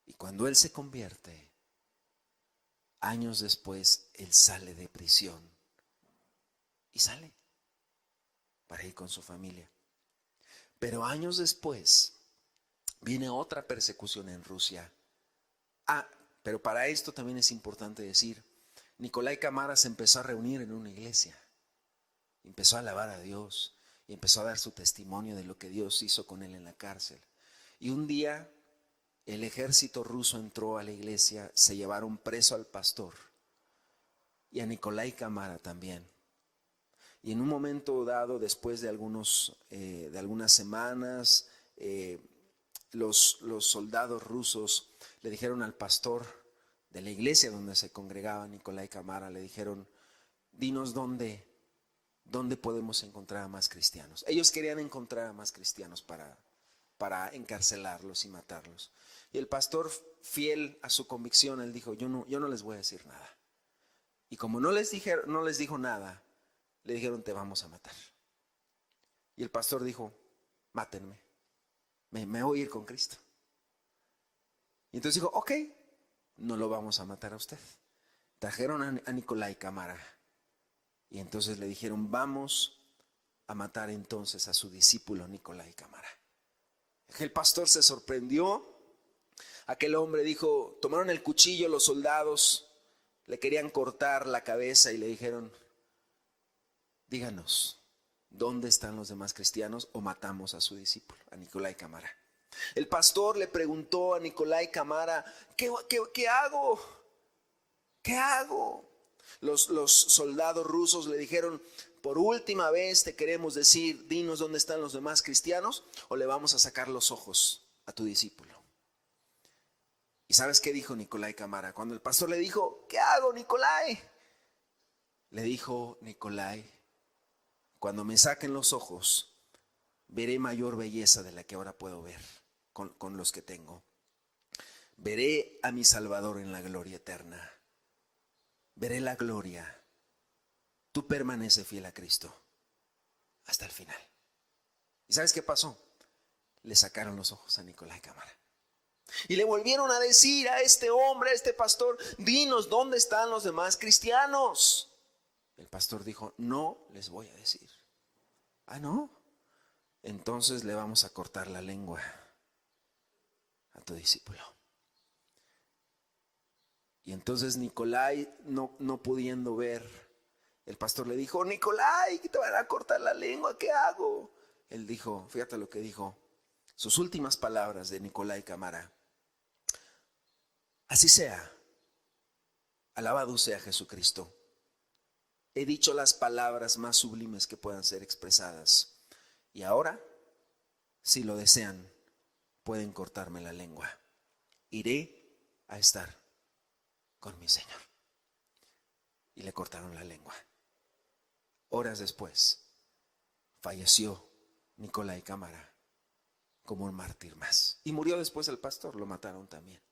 Y cuando él se convierte, años después, él sale de prisión y sale para ir con su familia. Pero años después viene otra persecución en Rusia. Pero para esto también es importante decir, Nicolai Camara se empezó a reunir en una iglesia, empezó a alabar a Dios y empezó a dar su testimonio de lo que Dios hizo con él en la cárcel. Y un día el ejército ruso entró a la iglesia, se llevaron preso al pastor y a Nicolai Camara también. Y en un momento dado, después de algunas semanas, los soldados rusos le dijeron al pastor de la iglesia donde se congregaba Nicolai Camara, le dijeron, dinos dónde podemos encontrar a más cristianos. Ellos querían encontrar a más cristianos para encarcelarlos y matarlos. Y el pastor, fiel a su convicción, él dijo, yo no les voy a decir nada. Y como no les dijo nada, le dijeron, te vamos a matar. Y el pastor dijo, mátenme, me voy a ir con Cristo. Y entonces dijo, ok, no lo vamos a matar a usted. Trajeron a Nicolai Camara. Y entonces le dijeron, vamos a matar entonces a su discípulo Nicolai Camara. El pastor se sorprendió. Aquel hombre dijo, tomaron el cuchillo los soldados, le querían cortar la cabeza y le dijeron, díganos, ¿dónde están los demás cristianos o matamos a su discípulo, a Nicolai Camara? El pastor le preguntó a Nicolai Camara, ¿qué hago? ¿Qué hago? Los soldados rusos le dijeron, por última vez te queremos decir, dinos dónde están los demás cristianos o le vamos a sacar los ojos a tu discípulo. ¿Y sabes qué dijo Nicolai Camara? Cuando el pastor le dijo, ¿qué hago, Nicolai? Le dijo Nicolai, cuando me saquen los ojos, veré mayor belleza de la que ahora puedo ver con los que tengo. Veré a mi Salvador en la gloria eterna. Veré la gloria. Tú permanece fiel a Cristo hasta el final. ¿Y sabes qué pasó? Le sacaron los ojos a Nicolai Camara. Y le volvieron a decir a este hombre, a este pastor, dinos dónde están los demás cristianos. El pastor dijo, no les voy a decir. Ah, ¿no? Entonces le vamos a cortar la lengua a tu discípulo. Y entonces Nicolai, no pudiendo ver, el pastor le dijo, Nicolai, que te van a cortar la lengua, ¿qué hago? Él dijo, fíjate lo que dijo, sus últimas palabras de Nicolai Camara. Así sea, alabado sea Jesucristo. He dicho las palabras más sublimes que puedan ser expresadas. Y ahora, si lo desean, pueden cortarme la lengua. Iré a estar con mi Señor. Y le cortaron la lengua. Horas después, falleció Nicolai Camara como un mártir más. Y murió después el pastor, lo mataron también.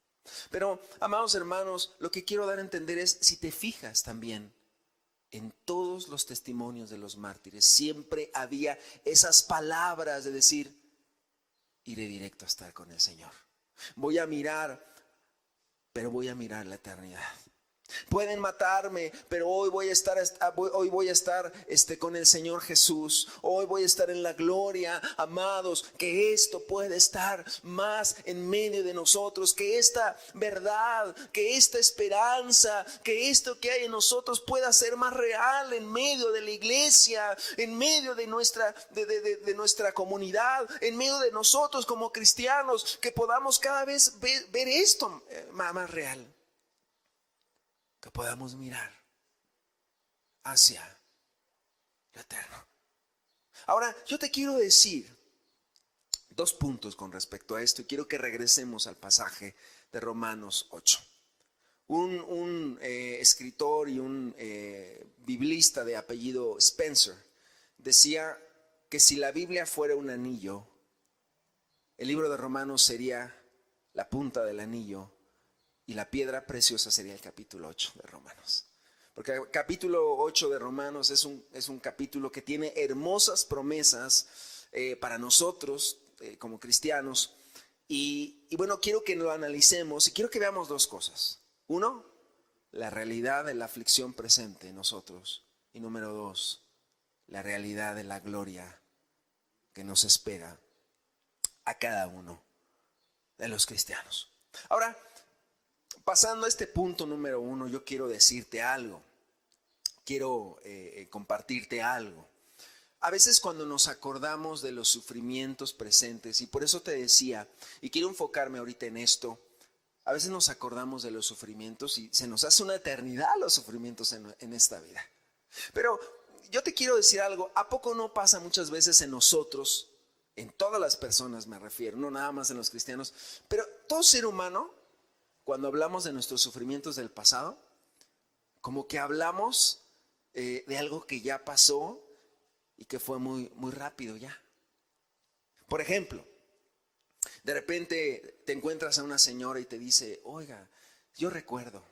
Pero, amados hermanos, lo que quiero dar a entender es, si te fijas también, en todos los testimonios de los mártires, siempre había esas palabras de decir, iré directo a estar con el Señor. Voy a mirar, pero voy a mirar la eternidad. Pueden matarme, pero hoy voy a estar con el Señor Jesús. Hoy voy a estar en la gloria, amados, que esto puede estar más en medio de nosotros, que esta verdad, que esta esperanza, que esto que hay en nosotros pueda ser más real en medio de la iglesia, en medio de nuestra comunidad, en medio de nosotros como cristianos, que podamos cada vez ver esto más real. Que podamos mirar hacia lo eterno. Ahora, yo te quiero decir 2 puntos con respecto a esto y quiero que regresemos al pasaje de Romanos 8. Un escritor y un biblista de apellido Spencer decía que si la Biblia fuera un anillo, el libro de Romanos sería la punta del anillo y la piedra preciosa sería el capítulo 8 de Romanos. Porque el capítulo 8 de Romanos es un capítulo que tiene hermosas promesas para nosotros como cristianos. Y bueno, quiero que lo analicemos y quiero que veamos dos cosas. Uno, la realidad de la aflicción presente en nosotros. Y número dos, la realidad de la gloria que nos espera a cada uno de los cristianos. Ahora, pasando a este punto número uno, yo quiero decirte algo. Quiero compartirte algo. A veces cuando nos acordamos de los sufrimientos presentes, y por eso te decía, y quiero enfocarme ahorita en esto, a veces nos acordamos de los sufrimientos y se nos hace una eternidad los sufrimientos en esta vida. Pero yo te quiero decir algo, ¿a poco no pasa muchas veces en nosotros, en todas las personas me refiero, no nada más en los cristianos, pero todo ser humano, cuando hablamos de nuestros sufrimientos del pasado, como que hablamos de algo que ya pasó y que fue muy, muy rápido ya? Por ejemplo, de repente te encuentras a una señora y te dice, oiga, yo recuerdo,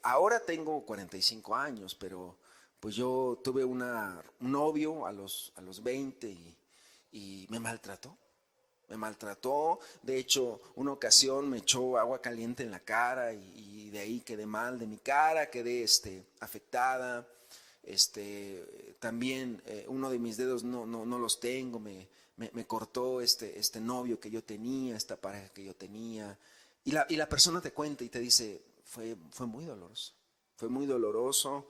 ahora tengo 45 años, pero pues yo tuve un novio a los 20 y me maltrató. De hecho, una ocasión me echó agua caliente en la cara y de ahí quedé mal de mi cara, quedé afectada. También uno de mis dedos no los tengo, me cortó este novio que yo tenía, esta pareja que yo tenía. Y la persona te cuenta y te dice, fue muy doloroso,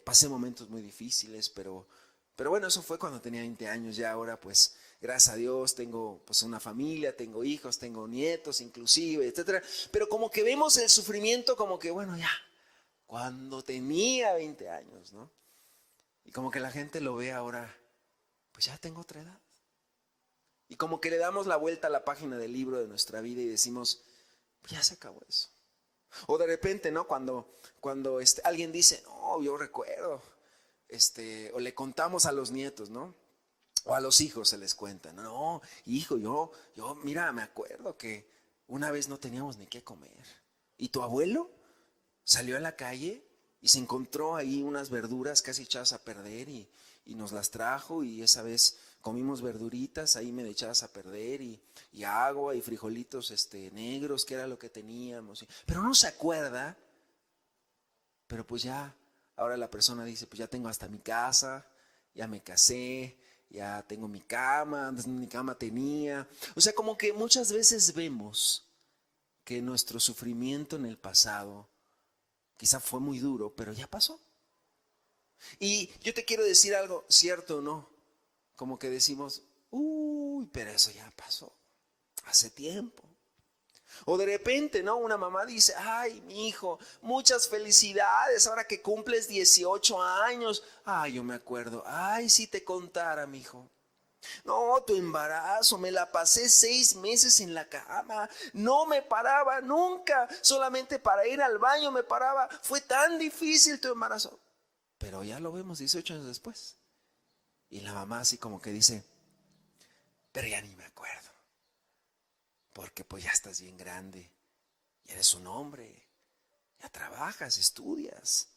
pasé momentos muy difíciles, pero bueno, eso fue cuando tenía 20 años, ya ahora pues gracias a Dios tengo pues una familia, tengo hijos, tengo nietos inclusive, etcétera. Pero como que vemos el sufrimiento como que bueno ya, cuando tenía 20 años, ¿no? Y como que la gente lo ve ahora, pues ya tengo otra edad. Y como que le damos la vuelta a la página del libro de nuestra vida y decimos, pues ya se acabó eso. O de repente, ¿no? Cuando alguien dice, no, yo recuerdo, o le contamos a los nietos, ¿no? O a los hijos se les cuenta, no, hijo, yo, mira, me acuerdo que una vez no teníamos ni qué comer. ¿Y tu abuelo? Salió a la calle y se encontró ahí unas verduras casi echadas a perder y nos las trajo y esa vez comimos verduritas ahí medio echadas a perder y agua y frijolitos negros, que era lo que teníamos. Pero no se acuerda, pero pues ya, ahora la persona dice, pues ya tengo hasta mi casa, ya me casé, ya tengo mi cama, antes ni cama tenía. O sea, como que muchas veces vemos que nuestro sufrimiento en el pasado quizá fue muy duro, pero ya pasó. Y yo te quiero decir algo, cierto o no, como que decimos, uy, pero eso ya pasó, hace tiempo. O de repente, ¿no? Una mamá dice, ay, mi hijo, muchas felicidades, ahora que cumples 18 años. Ay, yo me acuerdo, ay, si te contara, mi hijo. No, tu embarazo, me la pasé 6 meses en la cama, no me paraba nunca, solamente para ir al baño me paraba, fue tan difícil tu embarazo. Pero ya lo vemos 18 años después. Y la mamá así como que dice, pero ya ni me acuerdo, porque pues ya estás bien grande, ya eres un hombre, ya trabajas, estudias,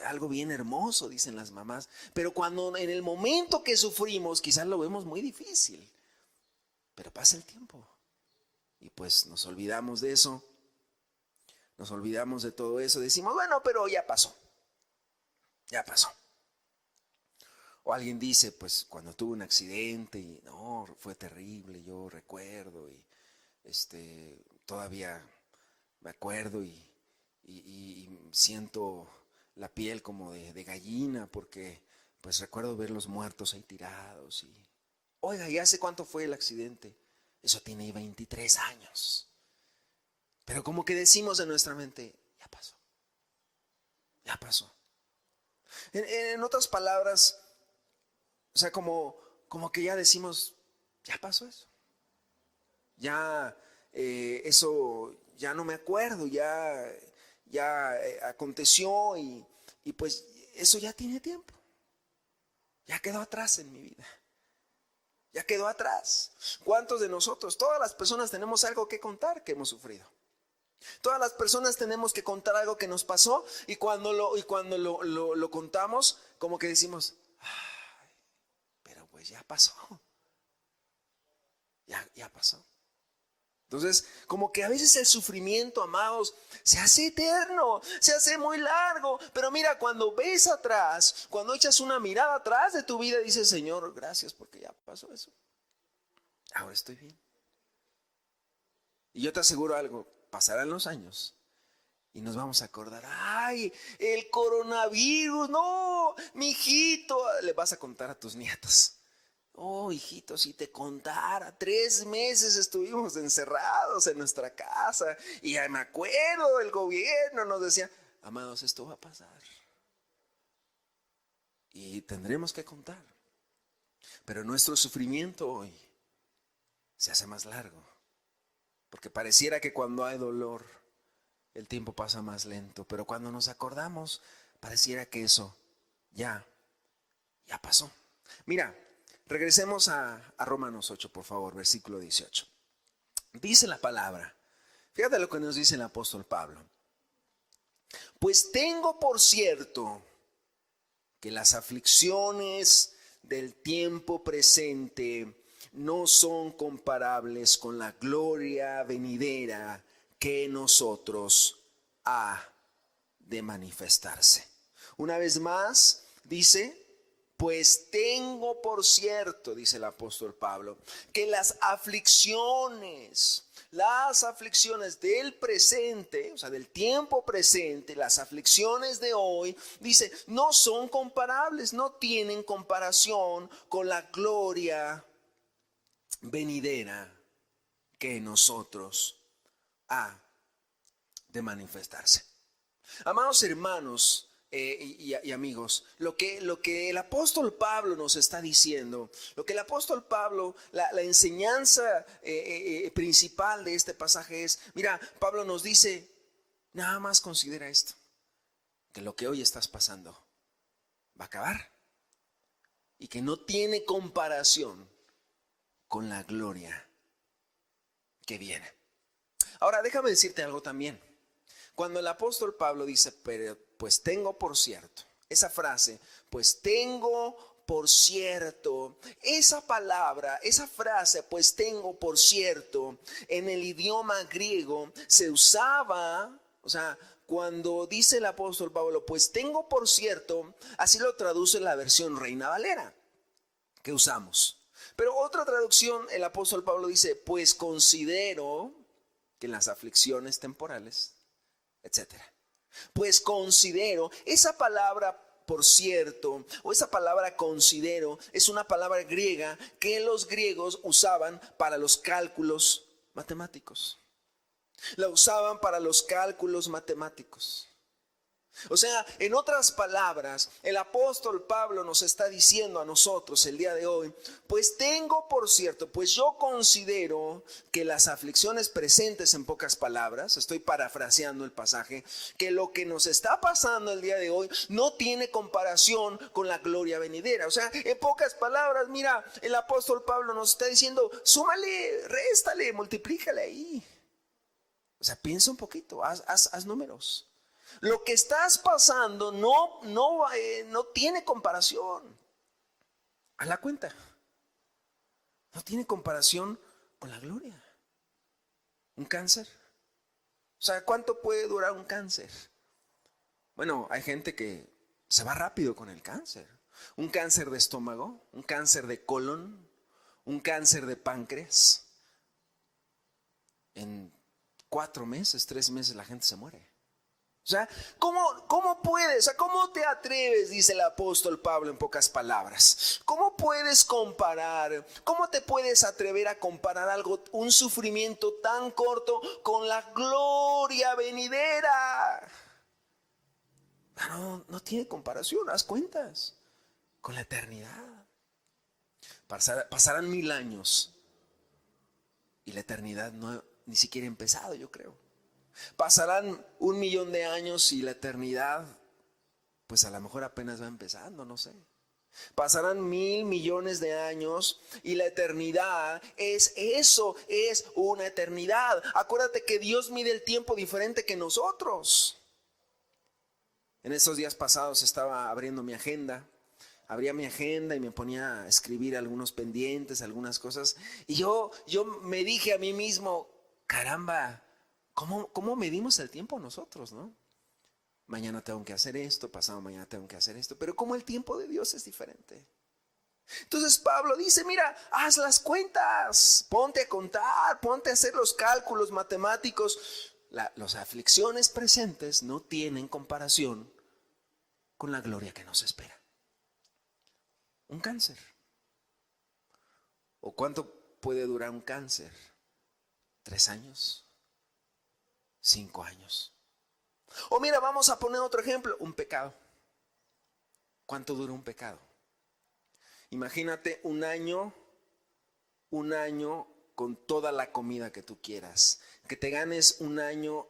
algo bien hermoso, dicen las mamás. Pero cuando en el momento que sufrimos, quizás lo vemos muy difícil. Pero pasa el tiempo y pues nos olvidamos de eso. Nos olvidamos de todo eso. Decimos, bueno, pero ya pasó. Ya pasó. O alguien dice, pues cuando tuve un accidente y no, fue terrible, yo recuerdo y todavía me acuerdo y siento la piel como de gallina porque pues recuerdo ver los muertos ahí tirados y oiga, ¿y hace cuánto fue el accidente? Eso tiene 23 años. Pero como que decimos en nuestra mente, ya pasó, ya pasó. En otras palabras, o sea, como que ya decimos, ya pasó eso. Ya eso ya no me acuerdo, ya aconteció y pues eso ya tiene tiempo. Ya quedó atrás en mi vida. Ya quedó atrás. ¿Cuántos de nosotros, todas las personas tenemos algo que contar que hemos sufrido? Todas las personas tenemos que contar algo que nos pasó y cuando lo contamos, como que decimos, ay, pero pues ya pasó. Ya pasó. Entonces, como que a veces el sufrimiento, amados, se hace eterno, se hace muy largo. Pero mira, cuando ves atrás, cuando echas una mirada atrás de tu vida, dices, Señor, gracias porque ya pasó eso. Ahora estoy bien. Y yo te aseguro algo, pasarán los años y nos vamos a acordar, ay, el coronavirus, no, mi hijito, le vas a contar a tus nietos. Oh, hijito, si te contara, 3 meses estuvimos encerrados en nuestra casa y ya me acuerdo, el gobierno nos decía, amados, esto va a pasar. Y tendremos que contar. Pero nuestro sufrimiento hoy se hace más largo. Porque pareciera que cuando hay dolor, el tiempo pasa más lento. Pero cuando nos acordamos, pareciera que eso ya pasó. Mira. Regresemos a Romanos 8, por favor, versículo 18. Dice la palabra, fíjate lo que nos dice el apóstol Pablo. Pues tengo por cierto que las aflicciones del tiempo presente no son comparables con la gloria venidera que en nosotros ha de manifestarse. Una vez más, dice, pues tengo por cierto, dice el apóstol Pablo, que las aflicciones del presente, o sea, del tiempo presente, las aflicciones de hoy, dice, no son comparables, no tienen comparación con la gloria venidera que en nosotros ha de manifestarse. Amados hermanos, y amigos, lo que el apóstol Pablo nos está diciendo, lo que el apóstol Pablo, la enseñanza principal de este pasaje es, mira, Pablo nos dice, nada más considera esto, que lo que hoy estás pasando va a acabar y que no tiene comparación con la gloria que viene. Ahora déjame decirte algo también. Cuando el apóstol Pablo dice, pero pues tengo por cierto, esa frase, pues tengo por cierto, esa palabra, esa frase, pues tengo por cierto, en el idioma griego se usaba, o sea, cuando dice el apóstol Pablo, pues tengo por cierto, así lo traduce la versión Reina Valera que usamos. Pero otra traducción, el apóstol Pablo dice, pues considero que en las aflicciones temporales, etcétera. Pues considero, esa palabra por cierto, o esa palabra considero, es una palabra griega que los griegos usaban para los cálculos matemáticos. La usaban para los cálculos matemáticos. O sea, en otras palabras, el apóstol Pablo nos está diciendo a nosotros el día de hoy, pues tengo por cierto, pues yo considero que las aflicciones presentes, en pocas palabras, estoy parafraseando el pasaje, que lo que nos está pasando el día de hoy no tiene comparación con la gloria venidera. O sea, en pocas palabras, mira, el apóstol Pablo nos está diciendo, súmale, réstale, multiplícale ahí. O sea, piensa un poquito, haz números. Lo que estás pasando no tiene comparación. Haz la cuenta. No tiene comparación con la gloria. Un cáncer. O sea, ¿cuánto puede durar un cáncer? Bueno, hay gente que se va rápido con el cáncer. Un cáncer de estómago, un cáncer de colon, un cáncer de páncreas. En 4 meses, 3 meses la gente se muere. O sea, ¿cómo puedes? O sea, ¿cómo te atreves? Dice el apóstol Pablo en pocas palabras. ¿Cómo puedes comparar? ¿Cómo te puedes atrever a comparar algo, un sufrimiento tan corto con la gloria venidera? No tiene comparación, haz cuentas. Con la eternidad. Pasarán 1000 años y la eternidad no ni siquiera ha empezado, yo creo. Pasarán 1,000,000 de años y la eternidad, pues a lo mejor apenas va empezando, no sé. Pasarán 1,000,000,000 de años y la eternidad es eso, es una eternidad. Acuérdate que Dios mide el tiempo diferente que nosotros. En estos días pasados estaba abriendo mi agenda. Abría mi agenda y me ponía a escribir algunos pendientes, algunas cosas. Y yo me dije a mí mismo, caramba, ¿cómo medimos el tiempo nosotros, no? Mañana tengo que hacer esto, pasado mañana tengo que hacer esto. Pero como el tiempo de Dios es diferente. Entonces Pablo dice, mira, haz las cuentas, ponte a contar, ponte a hacer los cálculos matemáticos. Las aflicciones presentes no tienen comparación con la gloria que nos espera. Un cáncer. ¿O cuánto puede durar un cáncer? 3 años, 5 años. O mira, vamos a poner otro ejemplo, un pecado. ¿Cuánto dura un pecado? Imagínate un año con toda la comida que tú quieras. Que te ganes un año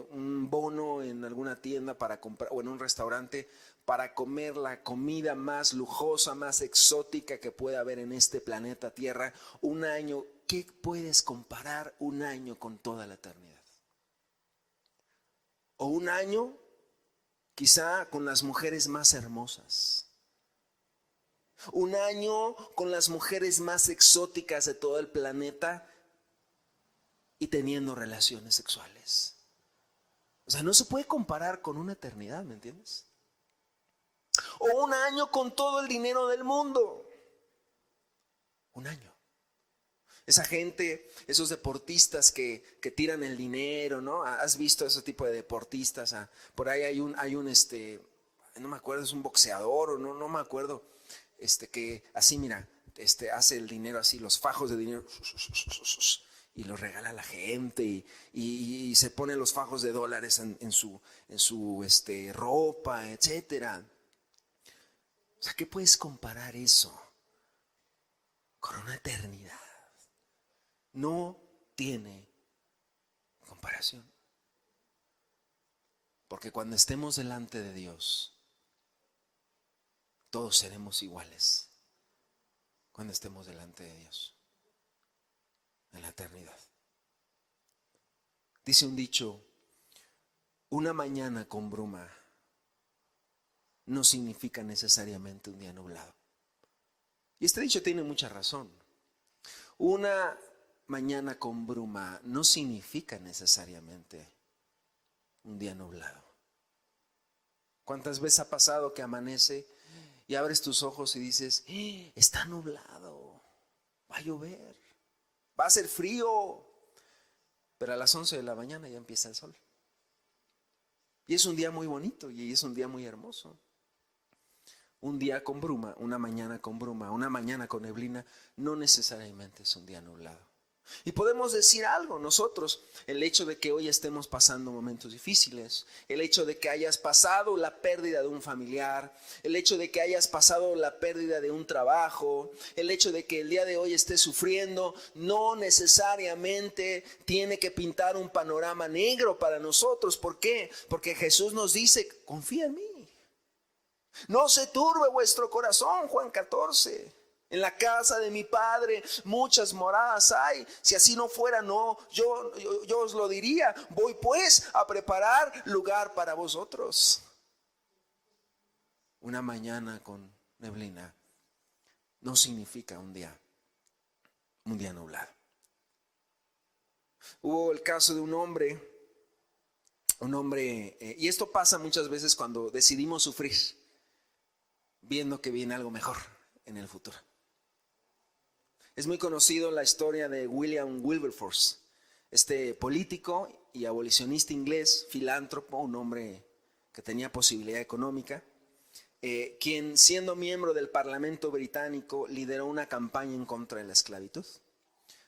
un bono en alguna tienda para comprar, o en un restaurante para comer la comida más lujosa, más exótica que pueda haber en este planeta Tierra. Un año, ¿qué puedes comparar un año con toda la eternidad? O un año quizá con las mujeres más hermosas. Un año con las mujeres más exóticas de todo el planeta y teniendo relaciones sexuales. O sea, no se puede comparar con una eternidad, ¿me entiendes? O un año con todo el dinero del mundo. Un año. Esa gente, esos deportistas que tiran el dinero, ¿no? ¿Has visto ese tipo de deportistas? Por ahí hay un no me acuerdo, es un boxeador o no me acuerdo, que así, mira, hace el dinero así, los fajos de dinero, y los regala a la gente y se pone los fajos de dólares en su ropa, etcétera. O sea, ¿qué puedes comparar eso con una eternidad? No tiene comparación. Porque cuando estemos delante de Dios, todos seremos iguales. Cuando estemos delante de Dios, en la eternidad. Dice un dicho, una mañana con bruma no significa necesariamente un día nublado. Y este dicho tiene mucha razón. Una mañana con bruma no significa necesariamente un día nublado. ¿Cuántas veces ha pasado que amanece y abres tus ojos y dices, está nublado, va a llover, va a hacer frío? Pero a las 11 de la mañana ya empieza el sol. Y es un día muy bonito y es un día muy hermoso. Un día con bruma, una mañana con bruma, una mañana con neblina, no necesariamente es un día nublado. Y podemos decir algo nosotros, el hecho de que hoy estemos pasando momentos difíciles, el hecho de que hayas pasado la pérdida de un familiar, el hecho de que hayas pasado la pérdida de un trabajo, el hecho de que el día de hoy estés sufriendo, no necesariamente tiene que pintar un panorama negro para nosotros. ¿Por qué? Porque Jesús nos dice, confía en mí. No se turbe vuestro corazón, Juan 14. En la casa de mi Padre muchas moradas hay. Si así no fuera, no, yo os lo diría. Voy pues a preparar lugar para vosotros. Una mañana con neblina no significa un día nublado. Hubo el caso de un hombre, y esto pasa muchas veces cuando decidimos sufrir, viendo que viene algo mejor en el futuro. Es muy conocido la historia de William Wilberforce, este político y abolicionista inglés, filántropo, un hombre que tenía posibilidad económica, quien siendo miembro del Parlamento británico lideró una campaña en contra de la esclavitud.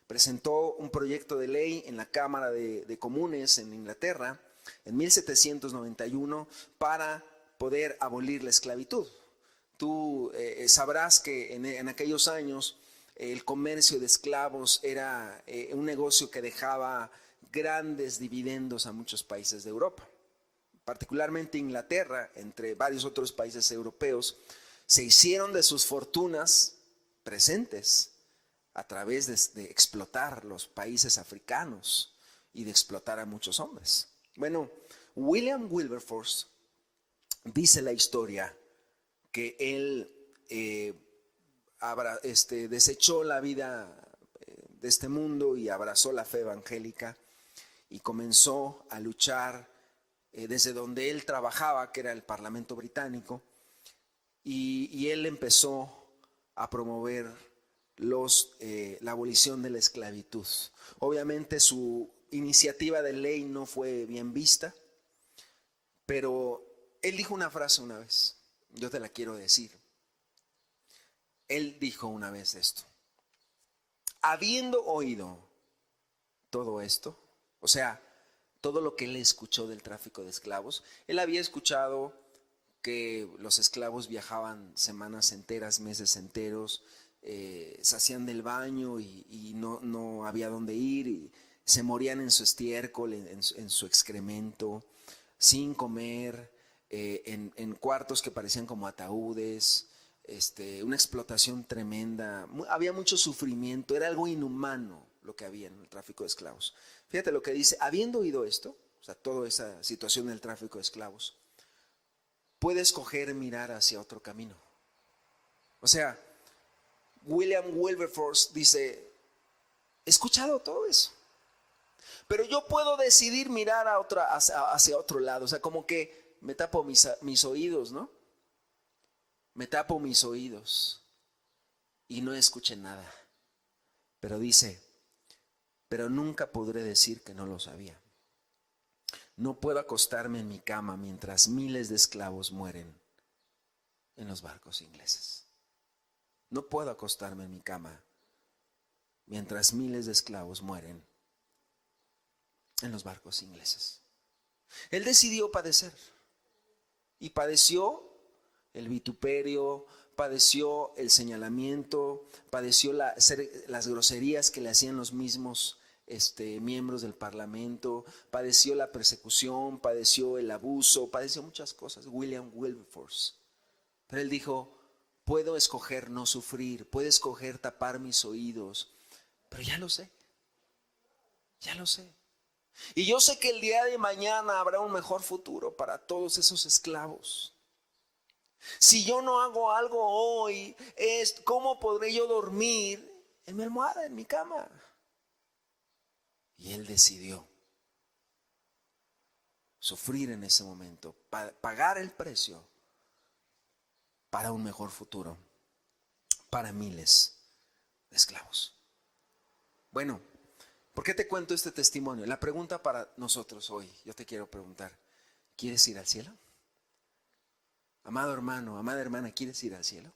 Presentó un proyecto de ley en la Cámara de Comunes en Inglaterra en 1791 para poder abolir la esclavitud. Tú sabrás que en aquellos años el comercio de esclavos era un negocio que dejaba grandes dividendos a muchos países de Europa. Particularmente Inglaterra, entre varios otros países europeos, se hicieron de sus fortunas presentes a través de explotar los países africanos y de explotar a muchos hombres. Bueno, William Wilberforce dice la historia que él desechó la vida de este mundo y abrazó la fe evangélica y comenzó a luchar desde donde él trabajaba, que era el Parlamento británico, y él empezó a promover la abolición de la esclavitud. Obviamente su iniciativa de ley no fue bien vista, pero él dijo una frase una vez, yo te la quiero decir. Él dijo una vez esto: habiendo oído todo esto, o sea, todo lo que él escuchó del tráfico de esclavos, él había escuchado que los esclavos viajaban semanas enteras, meses enteros, se hacían del baño y no había dónde ir, y se morían en su estiércol, en su excremento, sin comer, en cuartos que parecían como ataúdes, una explotación tremenda, había mucho sufrimiento, era algo inhumano lo que había en el tráfico de esclavos. Fíjate lo que dice: habiendo oído esto, o sea, toda esa situación del tráfico de esclavos, puede escoger mirar hacia otro camino. O sea, William Wilberforce dice: he escuchado todo eso, pero yo puedo decidir mirar hacia otro lado. O sea, como que me tapo mis oídos, ¿no? Me tapo mis oídos y no escuché nada. Pero dice: pero nunca podré decir que no lo sabía. No puedo acostarme en mi cama mientras miles de esclavos mueren en los barcos ingleses. No puedo acostarme en mi cama mientras miles de esclavos mueren en los barcos ingleses. Él decidió padecer y padeció el vituperio, padeció el señalamiento, padeció las groserías que le hacían los mismos miembros del parlamento, padeció la persecución, padeció el abuso, padeció muchas cosas, William Wilberforce. Pero él dijo: puedo escoger no sufrir, puedo escoger tapar mis oídos, pero ya lo sé, ya lo sé. Y yo sé que el día de mañana habrá un mejor futuro para todos esos esclavos. Si yo no hago algo hoy, ¿cómo podré yo dormir en mi almohada, en mi cama? Y él decidió sufrir en ese momento, pagar el precio para un mejor futuro, para miles de esclavos. Bueno, ¿por qué te cuento este testimonio? La pregunta para nosotros hoy, yo te quiero preguntar: ¿quieres ir al cielo? Amado hermano, amada hermana, ¿quieres ir al cielo?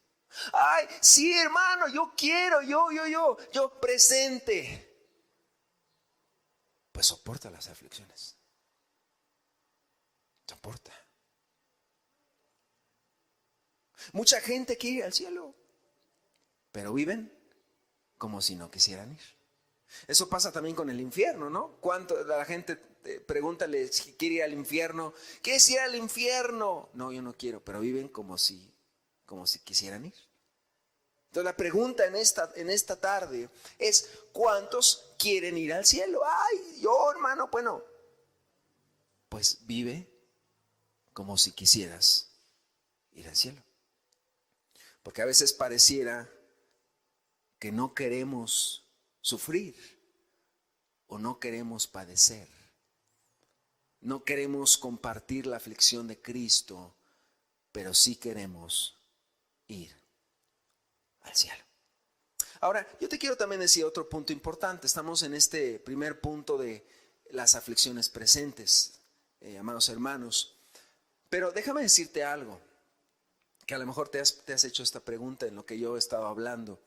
Ay, sí, hermano, yo quiero, yo presente. Pues soporta las aflicciones. Soporta. Mucha gente quiere ir al cielo, pero viven como si no quisieran ir. Eso pasa también con el infierno, ¿no? Cuánto la gente pregúntale si quiere ir al infierno. ¿Qué es ir al infierno? No, yo no quiero, pero viven como si quisieran ir. Entonces la pregunta en esta tarde es: ¿cuántos quieren ir al cielo? Ay, yo, hermano, bueno, pues vive como si quisieras ir al cielo. Porque a veces pareciera que no queremos sufrir o no queremos padecer. No queremos compartir la aflicción de Cristo, pero sí queremos ir al cielo. Ahora, yo te quiero también decir otro punto importante. Estamos en este primer punto de las aflicciones presentes, amados hermanos. Pero déjame decirte algo, que a lo mejor te has hecho esta pregunta en lo que yo he estado hablando.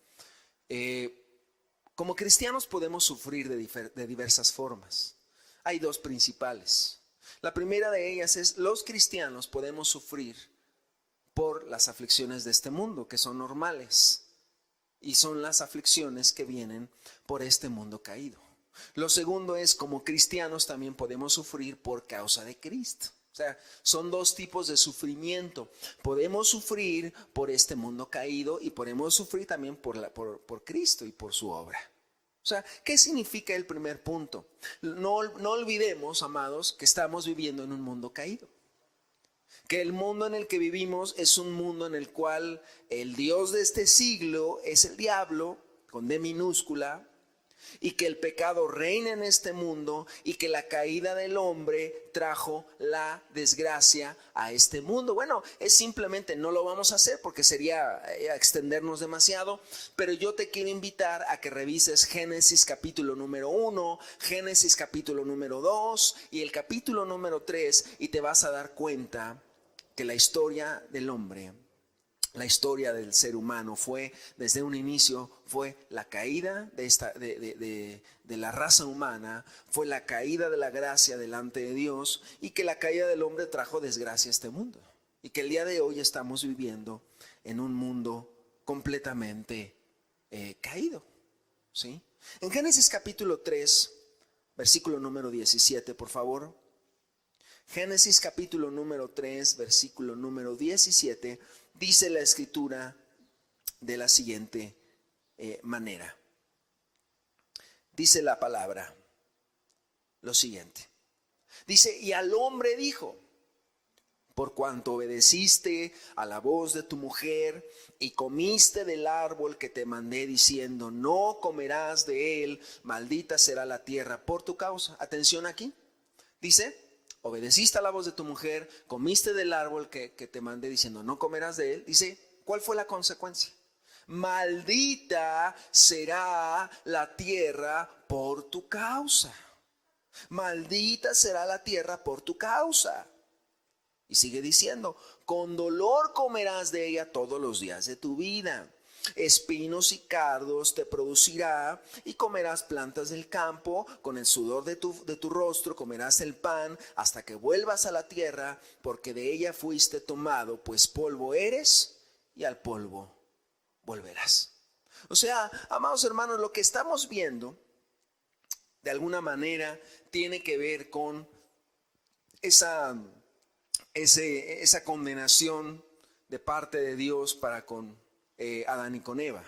Como cristianos podemos sufrir de diversas formas. Hay dos principales. La primera de ellas es: los cristianos podemos sufrir por las aflicciones de este mundo, que son normales, y son las aflicciones que vienen por este mundo caído. Lo segundo es, como cristianos también podemos sufrir por causa de Cristo. O sea, son dos tipos de sufrimiento. Podemos sufrir por este mundo caído y podemos sufrir también por Cristo y por su obra. O sea, ¿qué significa el primer punto? No olvidemos, amados, que estamos viviendo en un mundo caído. Que el mundo en el que vivimos es un mundo en el cual el Dios de este siglo es el diablo, con D minúscula, y que el pecado reina en este mundo y que la caída del hombre trajo la desgracia a este mundo. Bueno, es simplemente, no lo vamos a hacer porque sería extendernos demasiado, pero yo te quiero invitar a que revises Génesis capítulo número 1, Génesis capítulo número 2 y el capítulo número 3 y te vas a dar cuenta que la historia del hombre, la historia del ser humano fue, desde un inicio, fue la caída de la raza humana, fue la caída de la gracia delante de Dios y que la caída del hombre trajo desgracia a este mundo. Y que el día de hoy estamos viviendo en un mundo completamente caído, ¿sí? En Génesis capítulo 3, versículo número 17, por favor. Génesis capítulo número 3, versículo número 17, dice la escritura de la siguiente manera. Dice la palabra lo siguiente. Dice, y al hombre dijo, por cuanto obedeciste a la voz de tu mujer y comiste del árbol que te mandé diciendo, no comerás de él, maldita será la tierra por tu causa. Atención aquí, dice, obedeciste a la voz de tu mujer, comiste del árbol que te mandé diciendo, no comerás de él. Dice, ¿cuál fue la consecuencia? Maldita será la tierra por tu causa. Maldita será la tierra por tu causa. Y sigue diciendo, con dolor comerás de ella todos los días de tu vida. Espinos y cardos te producirá y comerás plantas del campo, con el sudor de tu rostro comerás el pan hasta que vuelvas a la tierra, porque de ella fuiste tomado, pues polvo eres y al polvo volverás. O sea, amados hermanos, lo que estamos viendo de alguna manera tiene que ver con esa condenación de parte de Dios para con Adán y con Eva.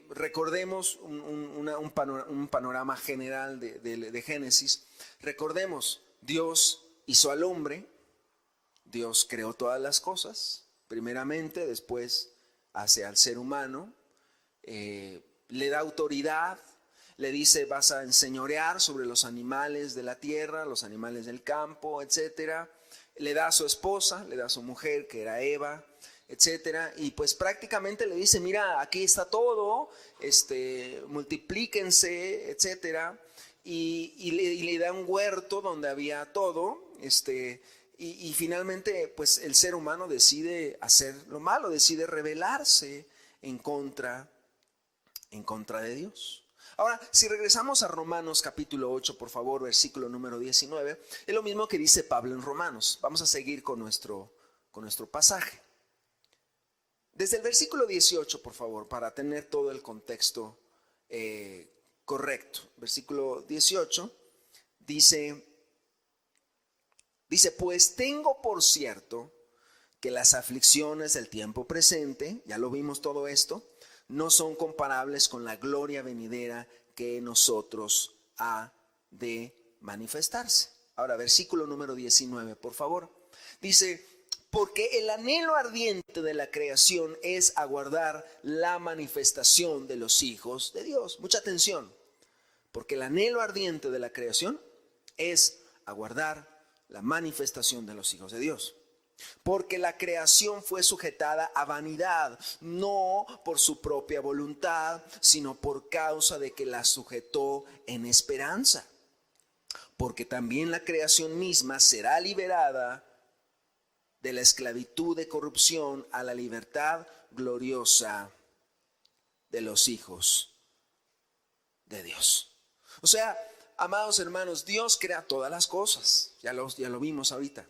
Recordemos un panorama general de Génesis. Recordemos, Dios hizo al hombre, Dios creó todas las cosas, primeramente, después hace al ser humano, le da autoridad, le dice vas a enseñorear sobre los animales de la tierra, los animales del campo, etcétera. Le da a su esposa, le da a su mujer que era Eva, etcétera, y pues prácticamente le dice, mira, aquí está todo, multiplíquense, etcétera, y le da un huerto donde había todo, y finalmente pues el ser humano decide hacer lo malo, decide rebelarse en contra de Dios. Ahora, si regresamos a Romanos capítulo 8, por favor, versículo número 19, es lo mismo que dice Pablo en Romanos. Vamos a seguir con nuestro pasaje. Desde el versículo 18, por favor, para tener todo el contexto correcto. Versículo 18 dice, pues tengo por cierto que las aflicciones del tiempo presente, ya lo vimos todo esto, no son comparables con la gloria venidera que en nosotros ha de manifestarse. Ahora, versículo número 19, por favor. Dice, porque el anhelo ardiente de la creación es aguardar la manifestación de los hijos de Dios. Mucha atención, porque el anhelo ardiente de la creación es aguardar la manifestación de los hijos de Dios. Porque la creación fue sujetada a vanidad, no por su propia voluntad, sino por causa de que la sujetó en esperanza. Porque también la creación misma será liberada de la esclavitud de corrupción a la libertad gloriosa de los hijos de Dios. O sea, amados hermanos, Dios crea todas las cosas, ya lo vimos ahorita.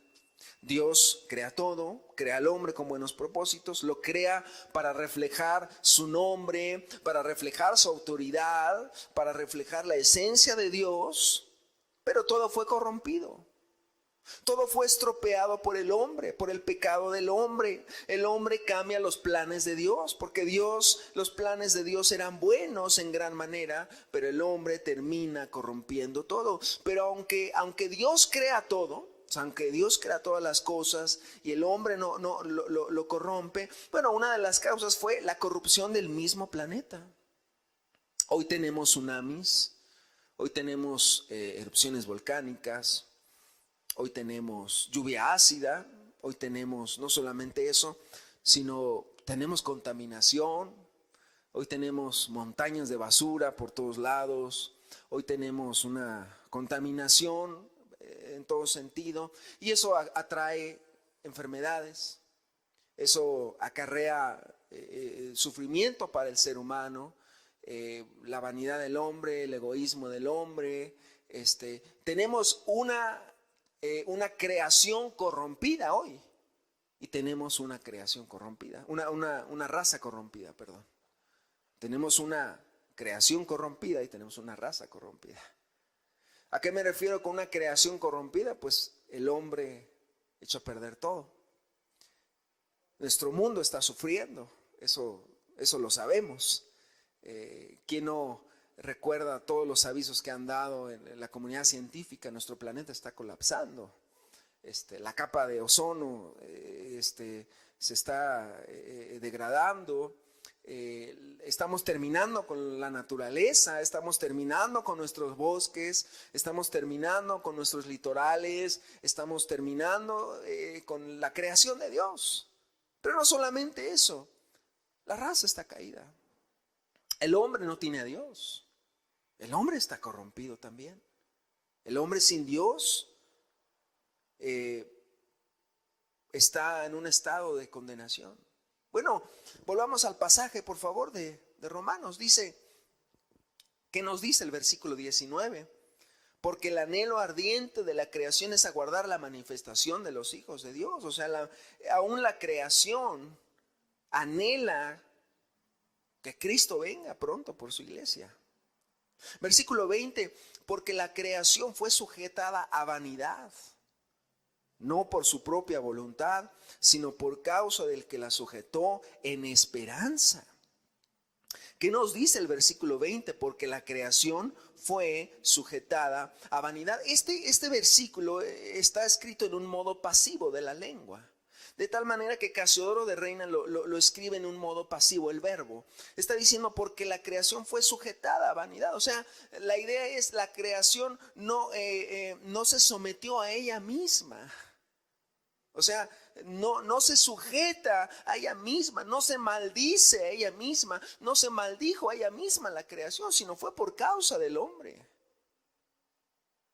Dios crea todo, crea al hombre con buenos propósitos, lo crea para reflejar su nombre, para reflejar su autoridad, para reflejar la esencia de Dios, pero todo fue corrompido. Todo fue estropeado por el hombre, por el pecado del hombre. El hombre cambia los planes de Dios, porque los planes de Dios eran buenos en gran manera, pero el hombre termina corrompiendo todo. Pero aunque Dios crea todo, o sea, aunque Dios crea todas las cosas y el hombre no lo corrompe, bueno, una de las causas fue la corrupción del mismo planeta. Hoy tenemos tsunamis, hoy tenemos erupciones volcánicas. Hoy tenemos lluvia ácida, hoy tenemos no solamente eso, sino tenemos contaminación, hoy tenemos montañas de basura por todos lados, hoy tenemos una contaminación en todo sentido y eso atrae enfermedades, eso acarrea sufrimiento para el ser humano, la vanidad del hombre, el egoísmo del hombre. Tenemos una creación corrompida hoy y tenemos una creación corrompida, una raza corrompida, perdón. Tenemos una creación corrompida y tenemos una raza corrompida. ¿A qué me refiero con una creación corrompida? Pues el hombre echó a perder todo. Nuestro mundo está sufriendo, eso lo sabemos. ¿Quién no recuerda todos los avisos que han dado en la comunidad científica? Nuestro planeta está colapsando. La capa de ozono se está degradando. Estamos terminando con la naturaleza, estamos terminando con nuestros bosques, estamos terminando con nuestros litorales, estamos terminando con la creación de Dios. Pero no solamente eso, la raza está caída. El hombre no tiene a Dios. El hombre está corrompido también. El hombre sin Dios está en un estado de condenación. Bueno, volvamos al pasaje, por favor, de Romanos. Dice, ¿qué nos dice el versículo 19? Porque el anhelo ardiente de la creación es aguardar la manifestación de los hijos de Dios. O sea, aún la creación anhela que Cristo venga pronto por su iglesia. Versículo 20, porque la creación fue sujetada a vanidad, no por su propia voluntad, sino por causa del que la sujetó en esperanza. ¿Qué nos dice el versículo 20? Porque la creación fue sujetada a vanidad. Este versículo está escrito en un modo pasivo de la lengua. De tal manera que Casiodoro de Reina lo escribe en un modo pasivo, el verbo. Está diciendo porque la creación fue sujetada a vanidad. O sea, la idea es la creación no se sometió a ella misma. O sea, no se sujeta a ella misma, no se maldice a ella misma, no se maldijo a ella misma la creación, sino fue por causa del hombre.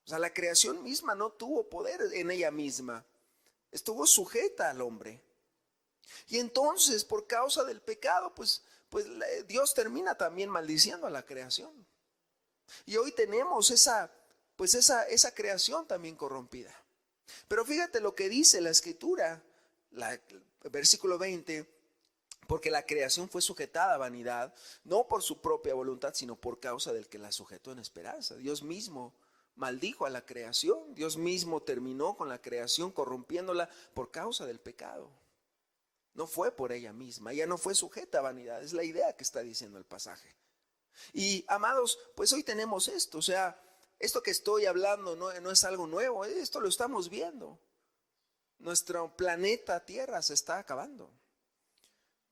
O sea, la creación misma no tuvo poder en ella misma. Estuvo sujeta al hombre. Y entonces, por causa del pecado, pues Dios termina también maldiciendo a la creación. Y hoy tenemos esa creación también corrompida. Pero fíjate lo que dice la escritura, versículo 20, porque la creación fue sujetada a vanidad, no por su propia voluntad, sino por causa del que la sujetó en esperanza. Dios mismo maldijo a la creación. Dios mismo terminó con la creación corrompiéndola por causa del pecado. No fue por ella misma, ella no fue sujeta a vanidad. Es la idea que está diciendo el pasaje. Y amados, pues hoy tenemos esto. O sea, esto que estoy hablando no es algo nuevo. Esto lo estamos viendo. Nuestro planeta Tierra se está acabando.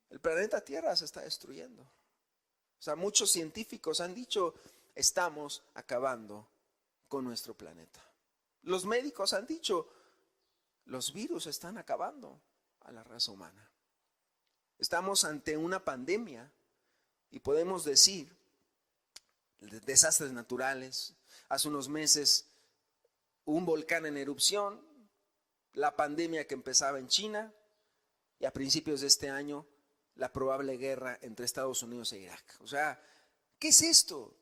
El planeta Tierra se está destruyendo. O sea, muchos científicos han dicho, estamos acabando con nuestro planeta. Los médicos han dicho, los virus están acabando a la raza humana. Estamos ante una pandemia y podemos decir, desastres naturales. Hace unos meses, un volcán en erupción, la pandemia que empezaba en China y a principios de este año, la probable guerra entre Estados Unidos e Irak. O sea, ¿qué es esto?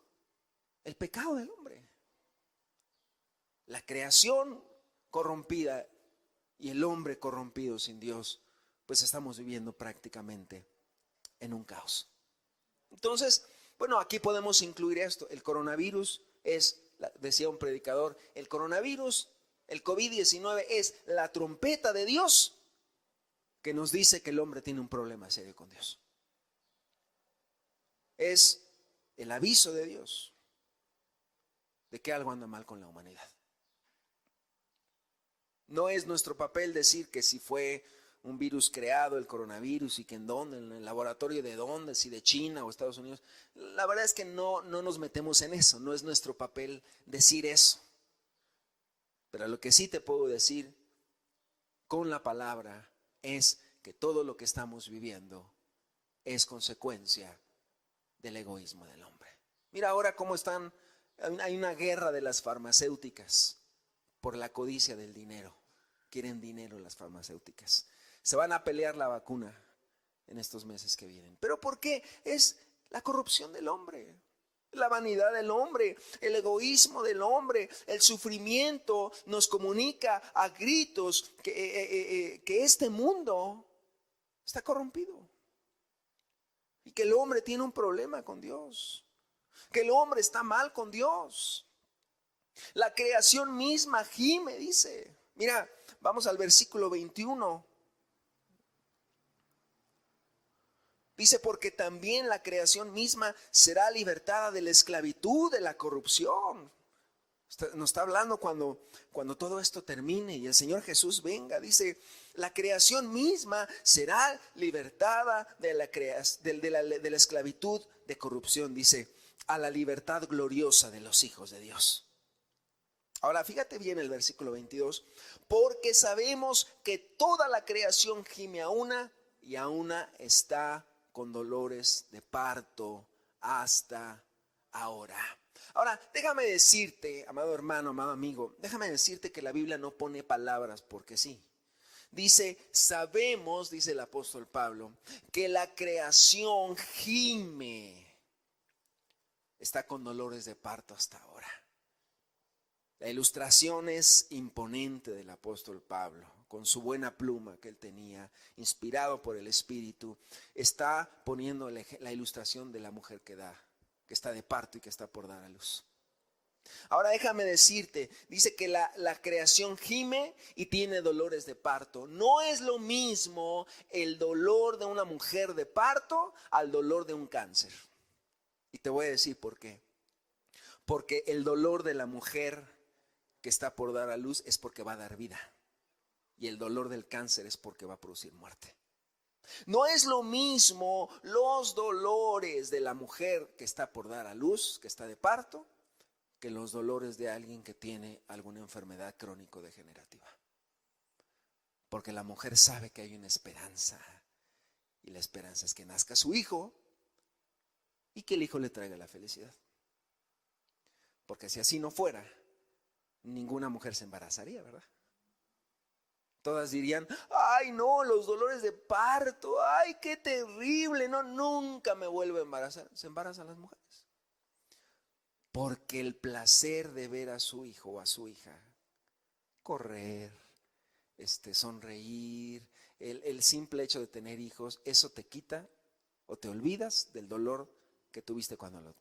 El pecado del hombre. La creación corrompida y el hombre corrompido sin Dios, pues estamos viviendo prácticamente en un caos. Entonces, bueno, aquí podemos incluir esto. El coronavirus es, decía un predicador, el coronavirus, el COVID-19 es la trompeta de Dios que nos dice que el hombre tiene un problema serio con Dios. Es el aviso de Dios de que algo anda mal con la humanidad. No es nuestro papel decir que si fue un virus creado, el coronavirus, y que en dónde, en el laboratorio de dónde, si de China o Estados Unidos. La verdad es que no nos metemos en eso, no es nuestro papel decir eso. Pero lo que sí te puedo decir con la palabra es que todo lo que estamos viviendo es consecuencia del egoísmo del hombre. Mira ahora cómo están, hay una guerra de las farmacéuticas por la codicia del dinero. Quieren dinero las farmacéuticas. Se van a pelear la vacuna en estos meses que vienen. ¿Pero por qué? Es la corrupción del hombre, la vanidad del hombre, el egoísmo del hombre, el sufrimiento nos comunica a gritos que este mundo está corrompido y que el hombre tiene un problema con Dios, que el hombre está mal con Dios. La creación misma gime, dice. Mira, vamos al versículo 21. Dice, porque también la creación misma será libertada de la esclavitud, de la corrupción. Nos está hablando cuando todo esto termine y el Señor Jesús venga. Dice, la creación misma será libertada de la esclavitud de corrupción. Dice, a la libertad gloriosa de los hijos de Dios. Ahora fíjate bien el versículo 22. Porque sabemos que toda la creación gime a una y a una está con dolores de parto hasta ahora. Ahora, déjame decirte, amado hermano, amado amigo, déjame decirte que la Biblia no pone palabras porque sí. Dice, sabemos, dice el apóstol Pablo, que la creación gime, está con dolores de parto hasta ahora. La ilustración es imponente del apóstol Pablo, con su buena pluma que él tenía, inspirado por el Espíritu, está poniendo la ilustración de la mujer que está de parto y que está por dar a luz. Ahora déjame decirte, dice que la creación gime y tiene dolores de parto. No es lo mismo el dolor de una mujer de parto al dolor de un cáncer. Y te voy a decir por qué. Porque el dolor de la mujer que está por dar a luz es porque va a dar vida. Y el dolor del cáncer es porque va a producir muerte. No es lo mismo los dolores de la mujer que está por dar a luz, que está de parto, que los dolores de alguien que tiene alguna enfermedad crónico-degenerativa. Porque la mujer sabe que hay una esperanza. Y la esperanza es que nazca su hijo y que el hijo le traiga la felicidad. Porque si así no fuera, ninguna mujer se embarazaría, ¿verdad? Todas dirían, ay no, los dolores de parto, ay qué terrible, no, nunca me vuelvo a embarazar. Se embarazan las mujeres. Porque el placer de ver a su hijo o a su hija correr, sonreír, el simple hecho de tener hijos, eso te quita o te olvidas del dolor que tuviste cuando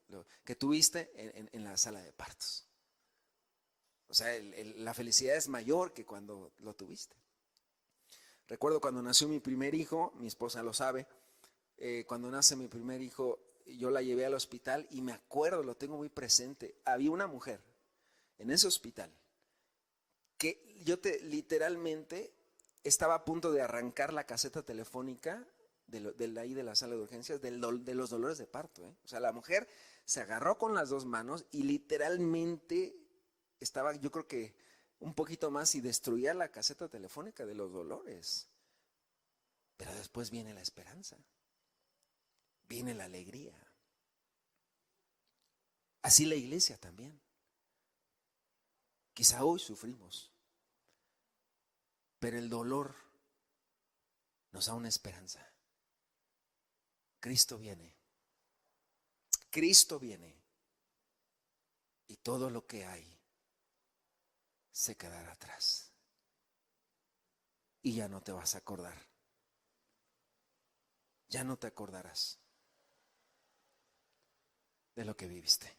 que tuviste en la sala de partos. O sea, la felicidad es mayor que cuando lo tuviste. Recuerdo cuando nació mi primer hijo, mi esposa lo sabe, cuando nace mi primer hijo, yo la llevé al hospital y me acuerdo, lo tengo muy presente, había una mujer en ese hospital que literalmente estaba a punto de arrancar la caseta telefónica de ahí de la sala de urgencias de los dolores de parto. O sea, la mujer se agarró con las dos manos y literalmente estaba, yo creo que un poquito más y destruía la caseta telefónica de los dolores. Pero después viene la esperanza, viene la alegría. Así la iglesia también. Quizá hoy sufrimos, pero el dolor nos da una esperanza. Cristo viene. Cristo viene. Y todo lo que hay se quedará atrás. y ya no te vas a acordar. Ya no te acordarás de lo que viviste.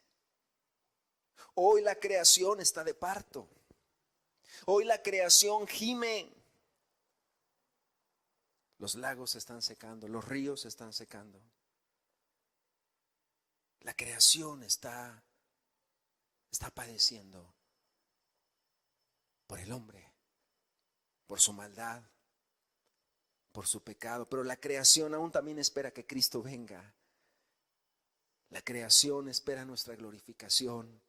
Hoy la creación está de parto. Hoy la creación gime. Los lagos se están secando, los ríos se están secando. La creación está padeciendo por el hombre, por su maldad, por su pecado. Pero la creación aún también espera que Cristo venga. La creación espera nuestra glorificación.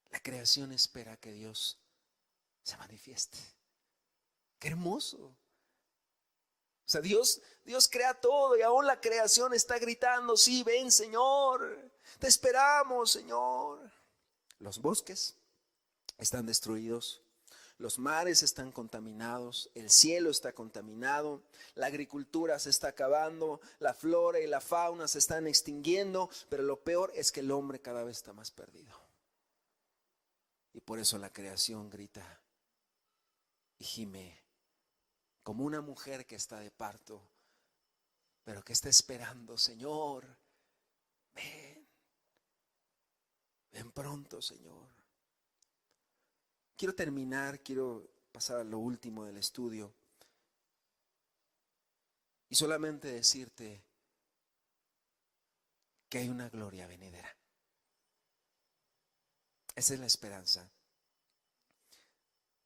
La creación espera que Dios se manifieste. ¡Qué hermoso! O sea, Dios crea todo y aún la creación está gritando: sí, ven, Señor, te esperamos, Señor. Los bosques están destruidos, los mares están contaminados, el cielo está contaminado, la agricultura se está acabando, la flora y la fauna se están extinguiendo, pero lo peor es que el hombre cada vez está más perdido. Y por eso la creación grita y gime como una mujer que está de parto, pero que está esperando: Señor, ven pronto, Señor. Quiero pasar a lo último del estudio y solamente decirte que hay una gloria venidera. Esa es la esperanza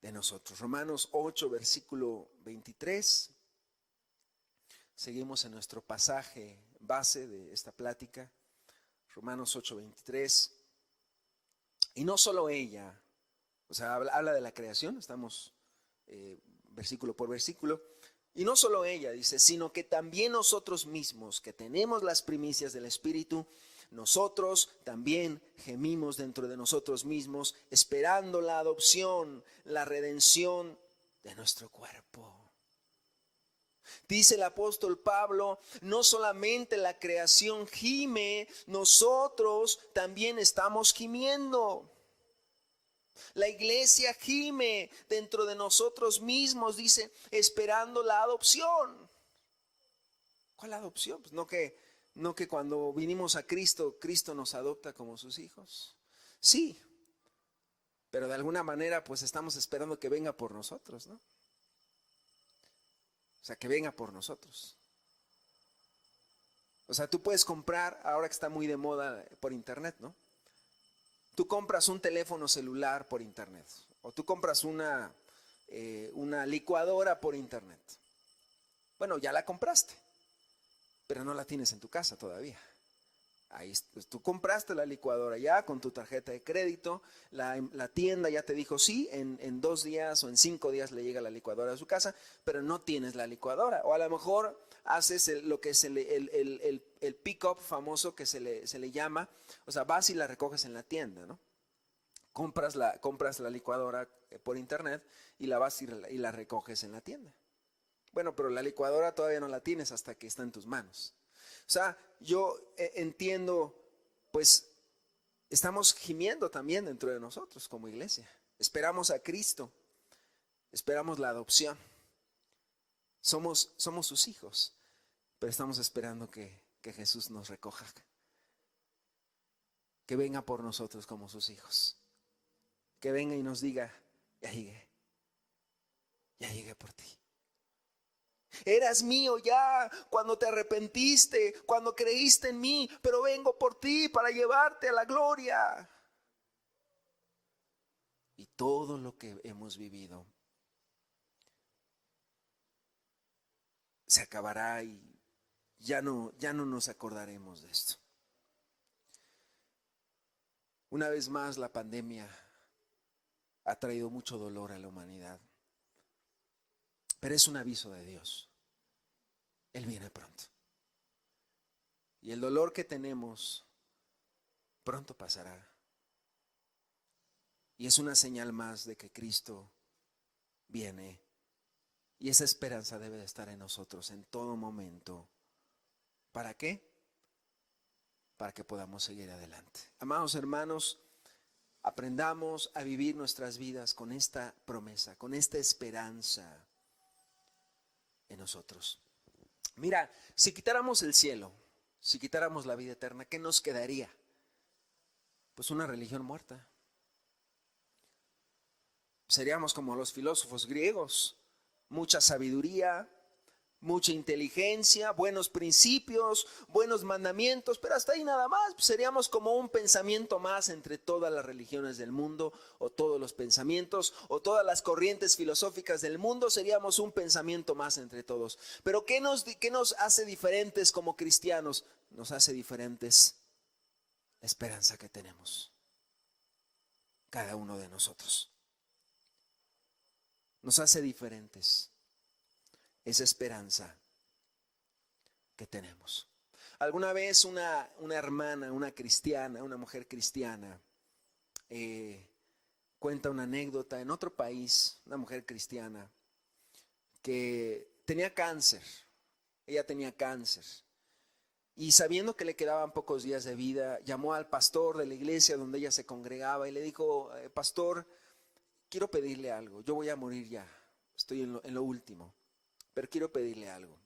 de nosotros. Romanos 8, versículo 23. Seguimos en nuestro pasaje base de esta plática. Romanos 8, 23. Y no solo ella, o sea, habla de la creación, estamos versículo por versículo. Y no solo ella, dice, sino que también nosotros mismos, que tenemos las primicias del Espíritu, nosotros también gemimos dentro de nosotros mismos, esperando la adopción, la redención de nuestro cuerpo. Dice el apóstol Pablo: no solamente la creación gime, nosotros también estamos gimiendo. La iglesia gime dentro de nosotros mismos, dice, esperando la adopción. ¿Cuál adopción? Pues no que cuando vinimos a Cristo, Cristo nos adopta como sus hijos. Sí, pero de alguna manera pues estamos esperando que venga por nosotros, ¿no? O sea, que venga por nosotros. O sea, tú puedes comprar, ahora que está muy de moda, por internet, ¿no? Tú compras un teléfono celular por internet, o tú compras una licuadora por internet. Bueno, ya la compraste, pero no la tienes en tu casa todavía. Ahí, pues, tú compraste la licuadora ya con tu tarjeta de crédito, la tienda ya te dijo sí, en 2 días o en 5 días le llega la licuadora a su casa, pero no tienes la licuadora. O a lo mejor haces lo que es el pick-up famoso que se le llama, o sea, vas y la recoges en la tienda, ¿no? Compras la licuadora por internet y la vas y la recoges en la tienda. Bueno, pero la licuadora todavía no la tienes hasta que está en tus manos. O sea, yo entiendo, pues estamos gimiendo también dentro de nosotros como iglesia. Esperamos a Cristo, esperamos la adopción. Somos sus hijos, pero estamos esperando que Jesús nos recoja, que venga por nosotros como sus hijos, que venga y nos diga: ya llegué por ti. Eras mío ya cuando te arrepentiste, cuando creíste en mí, pero vengo por ti para llevarte a la gloria. Y todo lo que hemos vivido se acabará y ya no nos acordaremos de esto. Una vez más, la pandemia ha traído mucho dolor a la humanidad, pero es un aviso de Dios. Él viene pronto. Y el dolor que tenemos pronto pasará. Y es una señal más de que Cristo viene. Y esa esperanza debe de estar en nosotros en todo momento. ¿Para qué? Para que podamos seguir adelante. Amados hermanos, aprendamos a vivir nuestras vidas con esta promesa, con esta esperanza en nosotros. Mira, si quitáramos el cielo, si quitáramos la vida eterna, ¿qué nos quedaría? Pues una religión muerta. Seríamos como los filósofos griegos, mucha sabiduría, mucha inteligencia, buenos principios, buenos mandamientos, pero hasta ahí nada más. Pues seríamos como un pensamiento más entre todas las religiones del mundo, o todos los pensamientos, o todas las corrientes filosóficas del mundo. Seríamos un pensamiento más entre todos. Pero ¿qué nos hace diferentes como cristianos? Nos hace diferentes la esperanza que tenemos, cada uno de nosotros. Nos hace diferentes esa esperanza que tenemos. Alguna vez una hermana, una cristiana, una mujer cristiana, cuenta una anécdota en otro país, una mujer cristiana que tenía cáncer. Ella tenía cáncer. Y sabiendo que le quedaban pocos días de vida, llamó al pastor de la iglesia donde ella se congregaba y le dijo: pastor, quiero pedirle algo, yo voy a morir ya, estoy en lo último, pero quiero pedirle algo.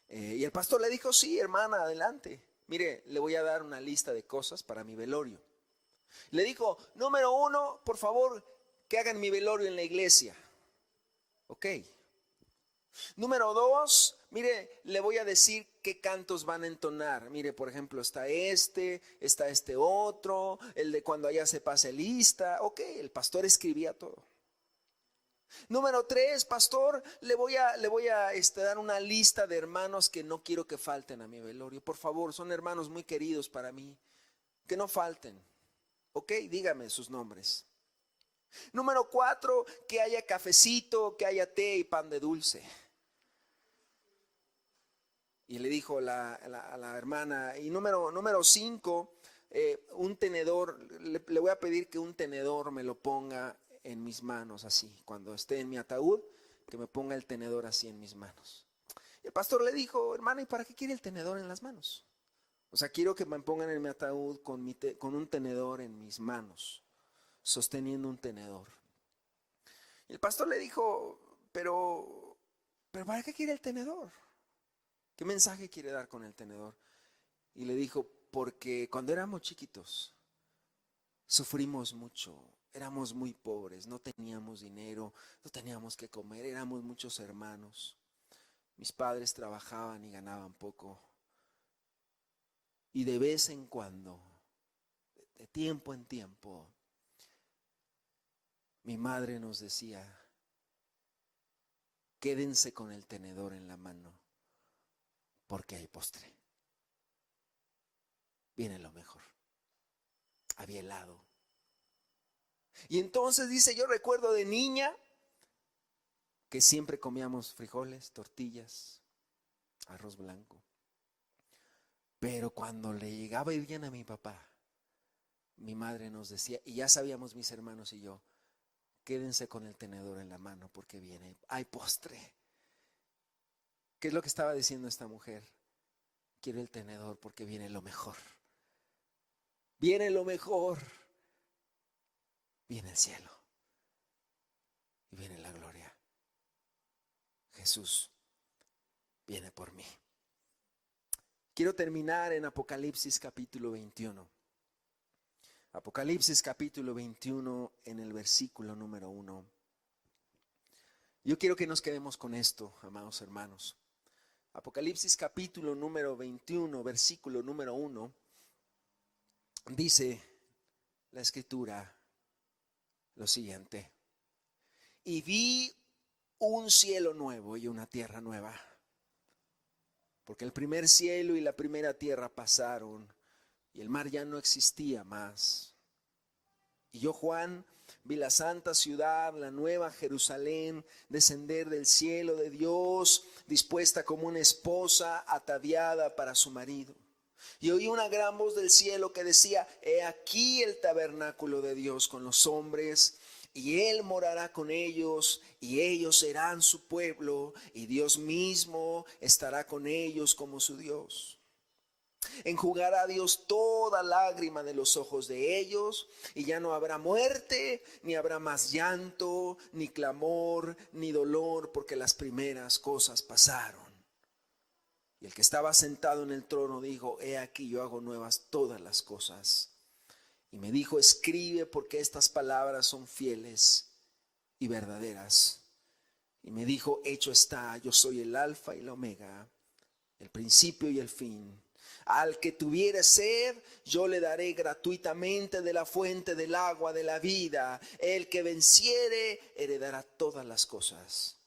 Y el pastor le dijo: sí, hermana, adelante. Mire, le voy a dar una lista de cosas para mi velorio. Le dijo: número 1, por favor, que hagan mi velorio en la iglesia. Ok. Número 2, mire, le voy a decir qué cantos van a entonar. Mire, por ejemplo, está este otro, el de cuando allá se pase lista. Ok, el pastor escribía todo. Número 3, pastor, le voy a dar una lista de hermanos que no quiero que falten a mi velorio. Por favor, son hermanos muy queridos para mí, que no falten. Ok, dígame sus nombres. Número 4, que haya cafecito, que haya té y pan de dulce. Y le dijo a la hermana. Y número 5, un tenedor, le voy a pedir que un tenedor me lo ponga en mis manos así. Cuando esté en mi ataúd, que me ponga el tenedor así en mis manos. Y el pastor le dijo: hermano, ¿y para qué quiere el tenedor en las manos? O sea, quiero que me pongan en mi ataúd con un tenedor en mis manos, sosteniendo un tenedor. Y el pastor le dijo: pero ¿para qué quiere el tenedor? ¿Qué mensaje quiere dar con el tenedor? Y le dijo: porque cuando éramos chiquitos sufrimos mucho, éramos muy pobres, no teníamos dinero, no teníamos que comer, éramos muchos hermanos. Mis padres trabajaban y ganaban poco. Y de vez en cuando, de tiempo en tiempo, mi madre nos decía: quédense con el tenedor en la mano, porque hay postre. Viene lo mejor. Había helado. Y entonces dice: yo recuerdo de niña que siempre comíamos frijoles, tortillas, arroz blanco. Pero cuando le llegaba el bien a mi papá, mi madre nos decía, y ya sabíamos mis hermanos y yo: quédense con el tenedor en la mano porque hay postre. ¿Qué es lo que estaba diciendo esta mujer? Quiero el tenedor porque viene lo mejor. Viene lo mejor. Viene el cielo. Y viene la gloria. Jesús viene por mí. Quiero terminar en Apocalipsis capítulo 21. Apocalipsis capítulo 21 en el versículo número 1. Yo quiero que nos quedemos con esto, amados hermanos. Apocalipsis capítulo número 21, versículo número 1. Dice la escritura lo siguiente: y vi un cielo nuevo y una tierra nueva, porque el primer cielo y la primera tierra pasaron y el mar ya no existía más. Y yo, Juan, vi la santa ciudad, la nueva Jerusalén, descender del cielo de Dios, dispuesta como una esposa ataviada para su marido. Y oí una gran voz del cielo que decía: he aquí el tabernáculo de Dios con los hombres, y Él morará con ellos, y ellos serán su pueblo, y Dios mismo estará con ellos como su Dios. Enjugará Dios toda lágrima de los ojos de ellos, y ya no habrá muerte, ni habrá más llanto, ni clamor, ni dolor, porque las primeras cosas pasaron. Y el que estaba sentado en el trono dijo: he aquí, yo hago nuevas todas las cosas. Y me dijo: escribe, porque estas palabras son fieles y verdaderas. Y me dijo: hecho está, yo soy el alfa y el omega, el principio y el fin. Al que tuviere sed, yo le daré gratuitamente de la fuente del agua de la vida. El que venciere, heredará todas las cosas.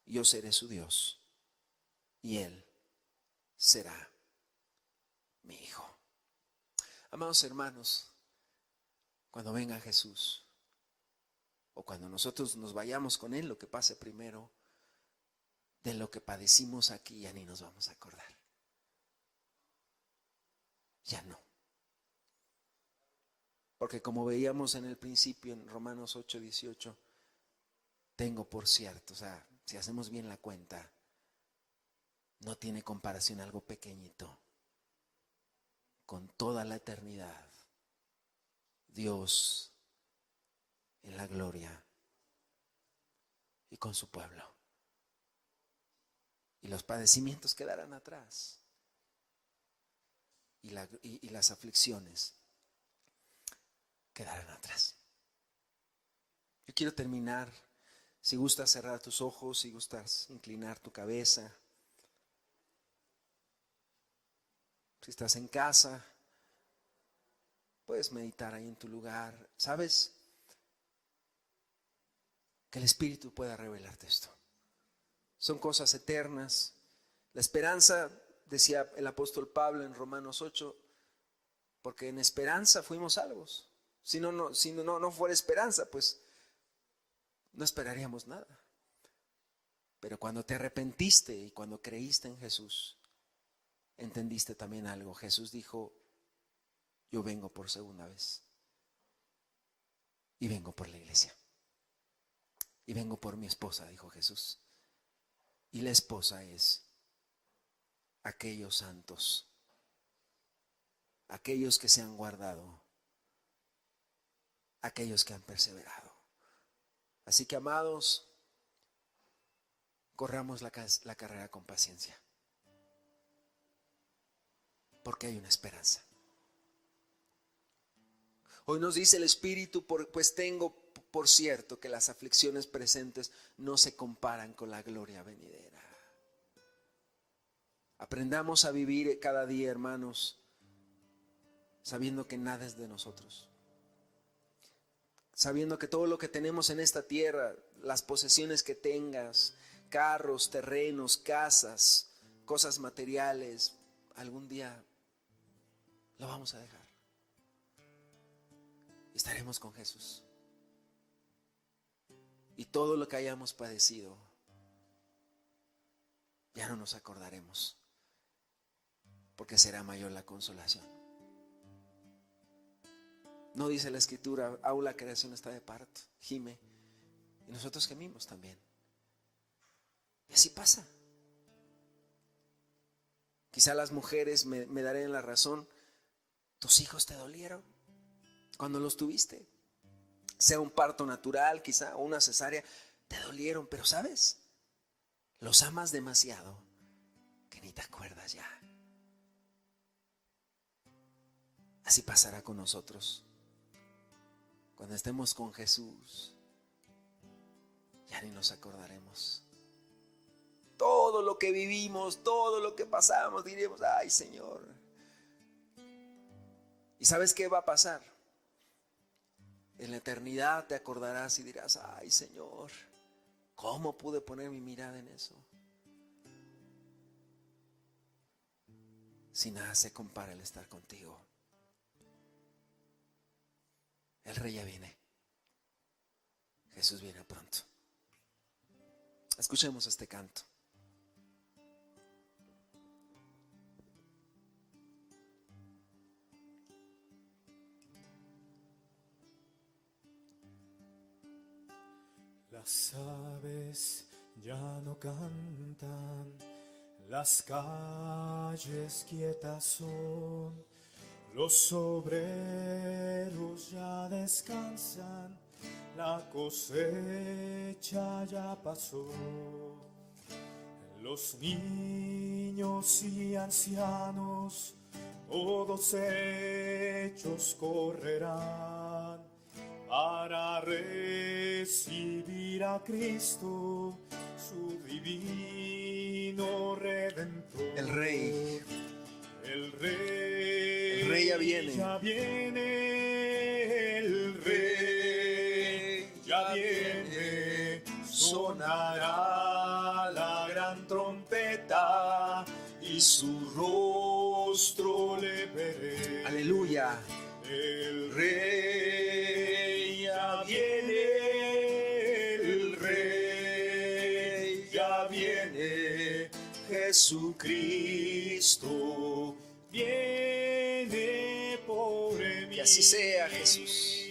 Yo seré su Dios, y él será mi hijo. Amados hermanos, cuando venga Jesús, o cuando nosotros nos vayamos con él, lo que pase primero, de lo que padecimos aquí ya ni nos vamos a acordar. Ya no. Porque como veíamos en el principio en Romanos 8:18, tengo por cierto, o sea, si hacemos bien la cuenta, no tiene comparación algo pequeñito con toda la eternidad. Dios en la gloria y con su pueblo. Y los padecimientos quedarán atrás. Y las aflicciones quedarán atrás. Yo quiero terminar. Si gustas cerrar tus ojos, si gustas inclinar tu cabeza. Si estás en casa, puedes meditar ahí en tu lugar. ¿Sabes? Que el Espíritu pueda revelarte esto. Son cosas eternas. La esperanza, decía el apóstol Pablo en Romanos 8, porque en esperanza fuimos salvos. Si no fuera esperanza, pues no esperaríamos nada. Pero cuando te arrepentiste y cuando creíste en Jesús, entendiste también algo. Jesús dijo: yo vengo por segunda vez. Y vengo por la iglesia. Y vengo por mi esposa, dijo Jesús. Y la esposa es aquellos santos, aquellos que se han guardado, aquellos que han perseverado. Así que, amados, corramos la carrera con paciencia, porque hay una esperanza. Hoy nos dice el Espíritu: pues tengo por cierto que las aflicciones presentes no se comparan con la gloria venidera. Aprendamos a vivir cada día, hermanos, sabiendo que nada es de nosotros. Sabiendo que todo lo que tenemos en esta tierra, las posesiones que tengas, carros, terrenos, casas, cosas materiales, algún día lo vamos a dejar. Estaremos con Jesús. Y todo lo que hayamos padecido, ya no nos acordaremos, porque será mayor la consolación. No dice la Escritura: aún la creación está de parto, gime, y nosotros gemimos también. Y así pasa. Quizá las mujeres me darán la razón. ¿Tus hijos te dolieron cuando los tuviste? Sea un parto natural, quizá, o una cesárea, te dolieron, pero ¿sabes? Los amas demasiado que ni te acuerdas ya. Así pasará con nosotros. Cuando estemos con Jesús, ya ni nos acordaremos. Todo lo que vivimos, todo lo que pasamos, diremos: ay, Señor. ¿Y sabes qué va a pasar? En la eternidad te acordarás y dirás: ay, Señor, ¿cómo pude poner mi mirada en eso? Si nada se compara el estar contigo. El Rey ya viene. Jesús viene pronto. Escuchemos este canto. Las aves ya no cantan, Las calles quietas son, los obreros ya descansan, la cosecha ya pasó. Los niños y ancianos, todos ellos correrán para recibir a Cristo, su divino Redentor. El Rey. El Rey. El Rey ya viene. Ya viene. El Rey ya viene. Sonará la gran trompeta y su rostro le veré. Aleluya. El Rey ya viene. El Rey ya viene. Jesucristo viene por mí. Que así sea, Jesús.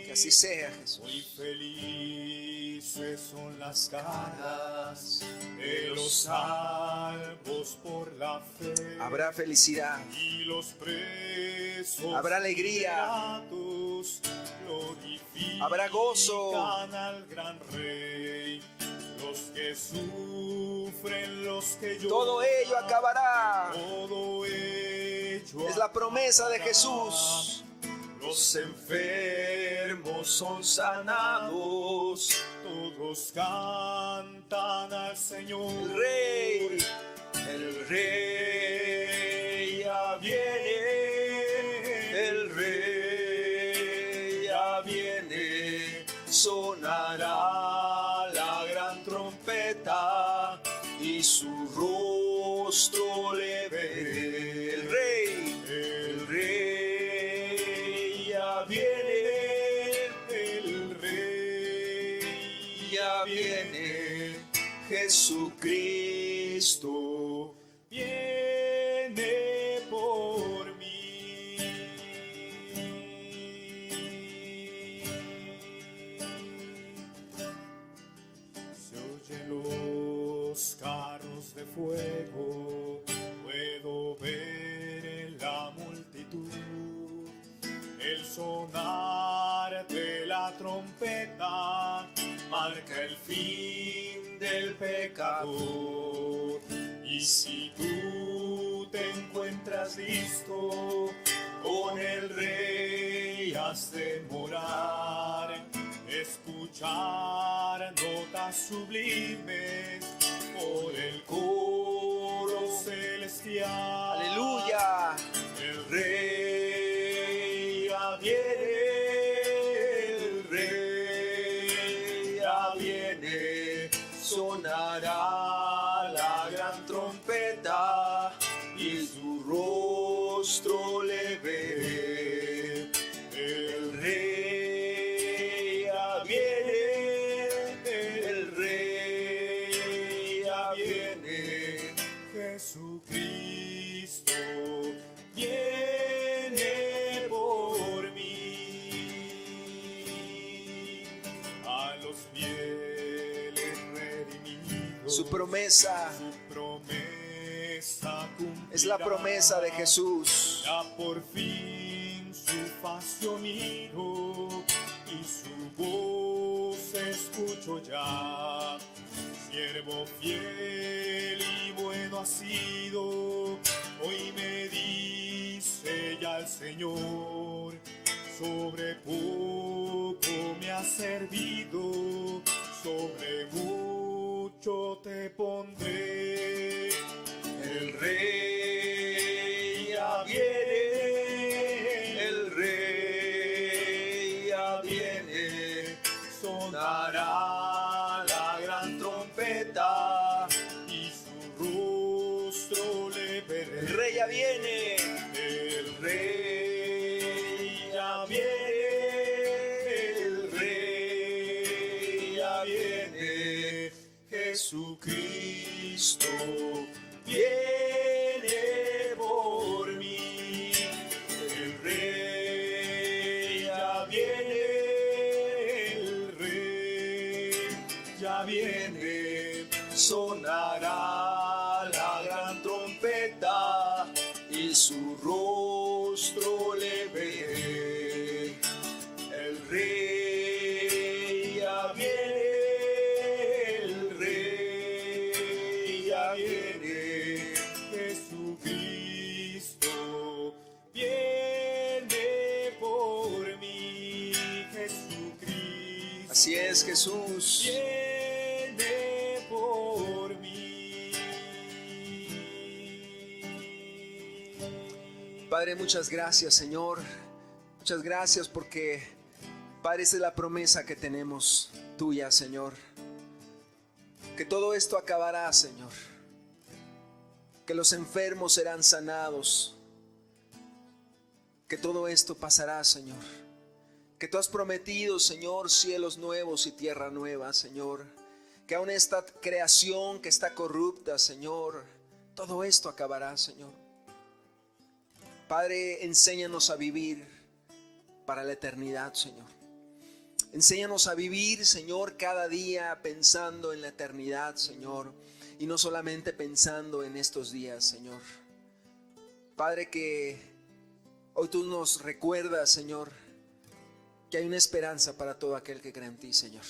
Que así sea, Jesús. Muy felices son las caras de los salvos por la fe. Habrá felicidad. Y los presos, habrá alegría, habrá gozo al gran Rey. Los que sufren, los que lloran, todo ello acabará. Todo ello es la promesa de Jesús. Los enfermos son sanados, todos cantan al Señor. El Rey ya viene, el Rey ya viene, sonará la gran trompeta y su rostro le veré. El Rey ya viene, el Rey ya viene, Jesucristo viene por mí. Se oyen los carros de fuego, puedo ver en la multitud el sonar de la trompeta, marca el fin del pecador. Y si tú te encuentras listo, con el Rey has de morar, escuchar notas sublimes por el coro celestial. Aleluya. El Rey ya viene, el Rey ya viene, sonará la gran trompeta y su rostro le veré. El Rey ya viene, el Rey ya viene, Jesucristo viene por mí. A los fieles redimidos, su promesa cumplirá. Es la promesa de Jesús. Ya por fin su faz yo miro y su voz escucho ya. Siervo fiel y bueno ha sido, hoy me dice ya el Señor, sobre poco me has servido, sobre mucho te pondré. El Rey ya viene, el Rey ya viene, sonará la gran trompeta y su rostro le veré. El Rey ya viene. El Rey ya viene, el Rey ya viene, Jesucristo rostro le veré. El Rey ya viene, el Rey ya viene. Jesucristo viene por mí. Jesucristo. Así es, Jesús. Viene por mí. Padre, muchas gracias, Señor. Muchas gracias porque, Padre, esa es la promesa que tenemos tuya, Señor. Que todo esto acabará, Señor. Que los enfermos serán sanados. Que todo esto pasará, Señor. Que tú has prometido, Señor, cielos nuevos y tierra nueva, Señor. Que aún esta creación que está corrupta, Señor, todo esto acabará, Señor. Padre, enséñanos a vivir para la eternidad, Señor. Enséñanos a vivir, Señor, cada día pensando en la eternidad, Señor. Y no solamente pensando en estos días, Señor. Padre, que hoy tú nos recuerdas, Señor, que hay una esperanza para todo aquel que cree en ti, Señor.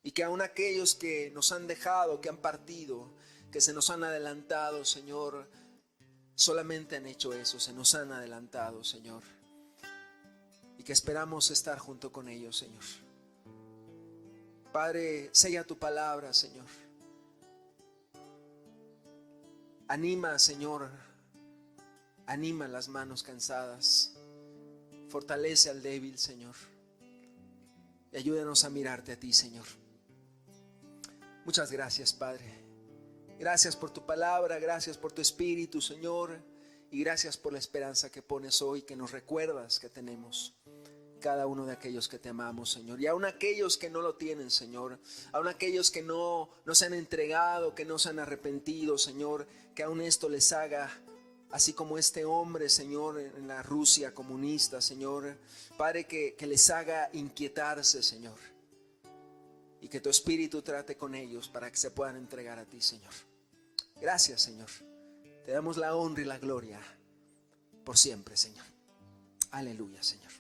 Y que aún aquellos que nos han dejado, que han partido, que se nos han adelantado, Señor, solamente han hecho eso, se nos han adelantado, Señor. Y que esperamos estar junto con ellos, Señor. Padre, sella tu palabra, Señor. Anima, Señor. Anima las manos cansadas. Fortalece al débil, Señor. Y ayúdanos a mirarte a ti, Señor. Muchas gracias, Padre. Gracias por tu palabra, gracias por tu espíritu, Señor. Y gracias por la esperanza que pones hoy, que nos recuerdas que tenemos. Cada uno de aquellos que te amamos, Señor. Y aún aquellos que no lo tienen, Señor. Aún aquellos que no se han entregado, que no se han arrepentido, Señor. Que aún esto les haga, así como este hombre, Señor, en la Rusia comunista, Señor. Padre, que les haga inquietarse, Señor. Y que tu espíritu trate con ellos para que se puedan entregar a ti, Señor. Gracias, Señor. Te damos la honra y la gloria por siempre, Señor. Aleluya, Señor.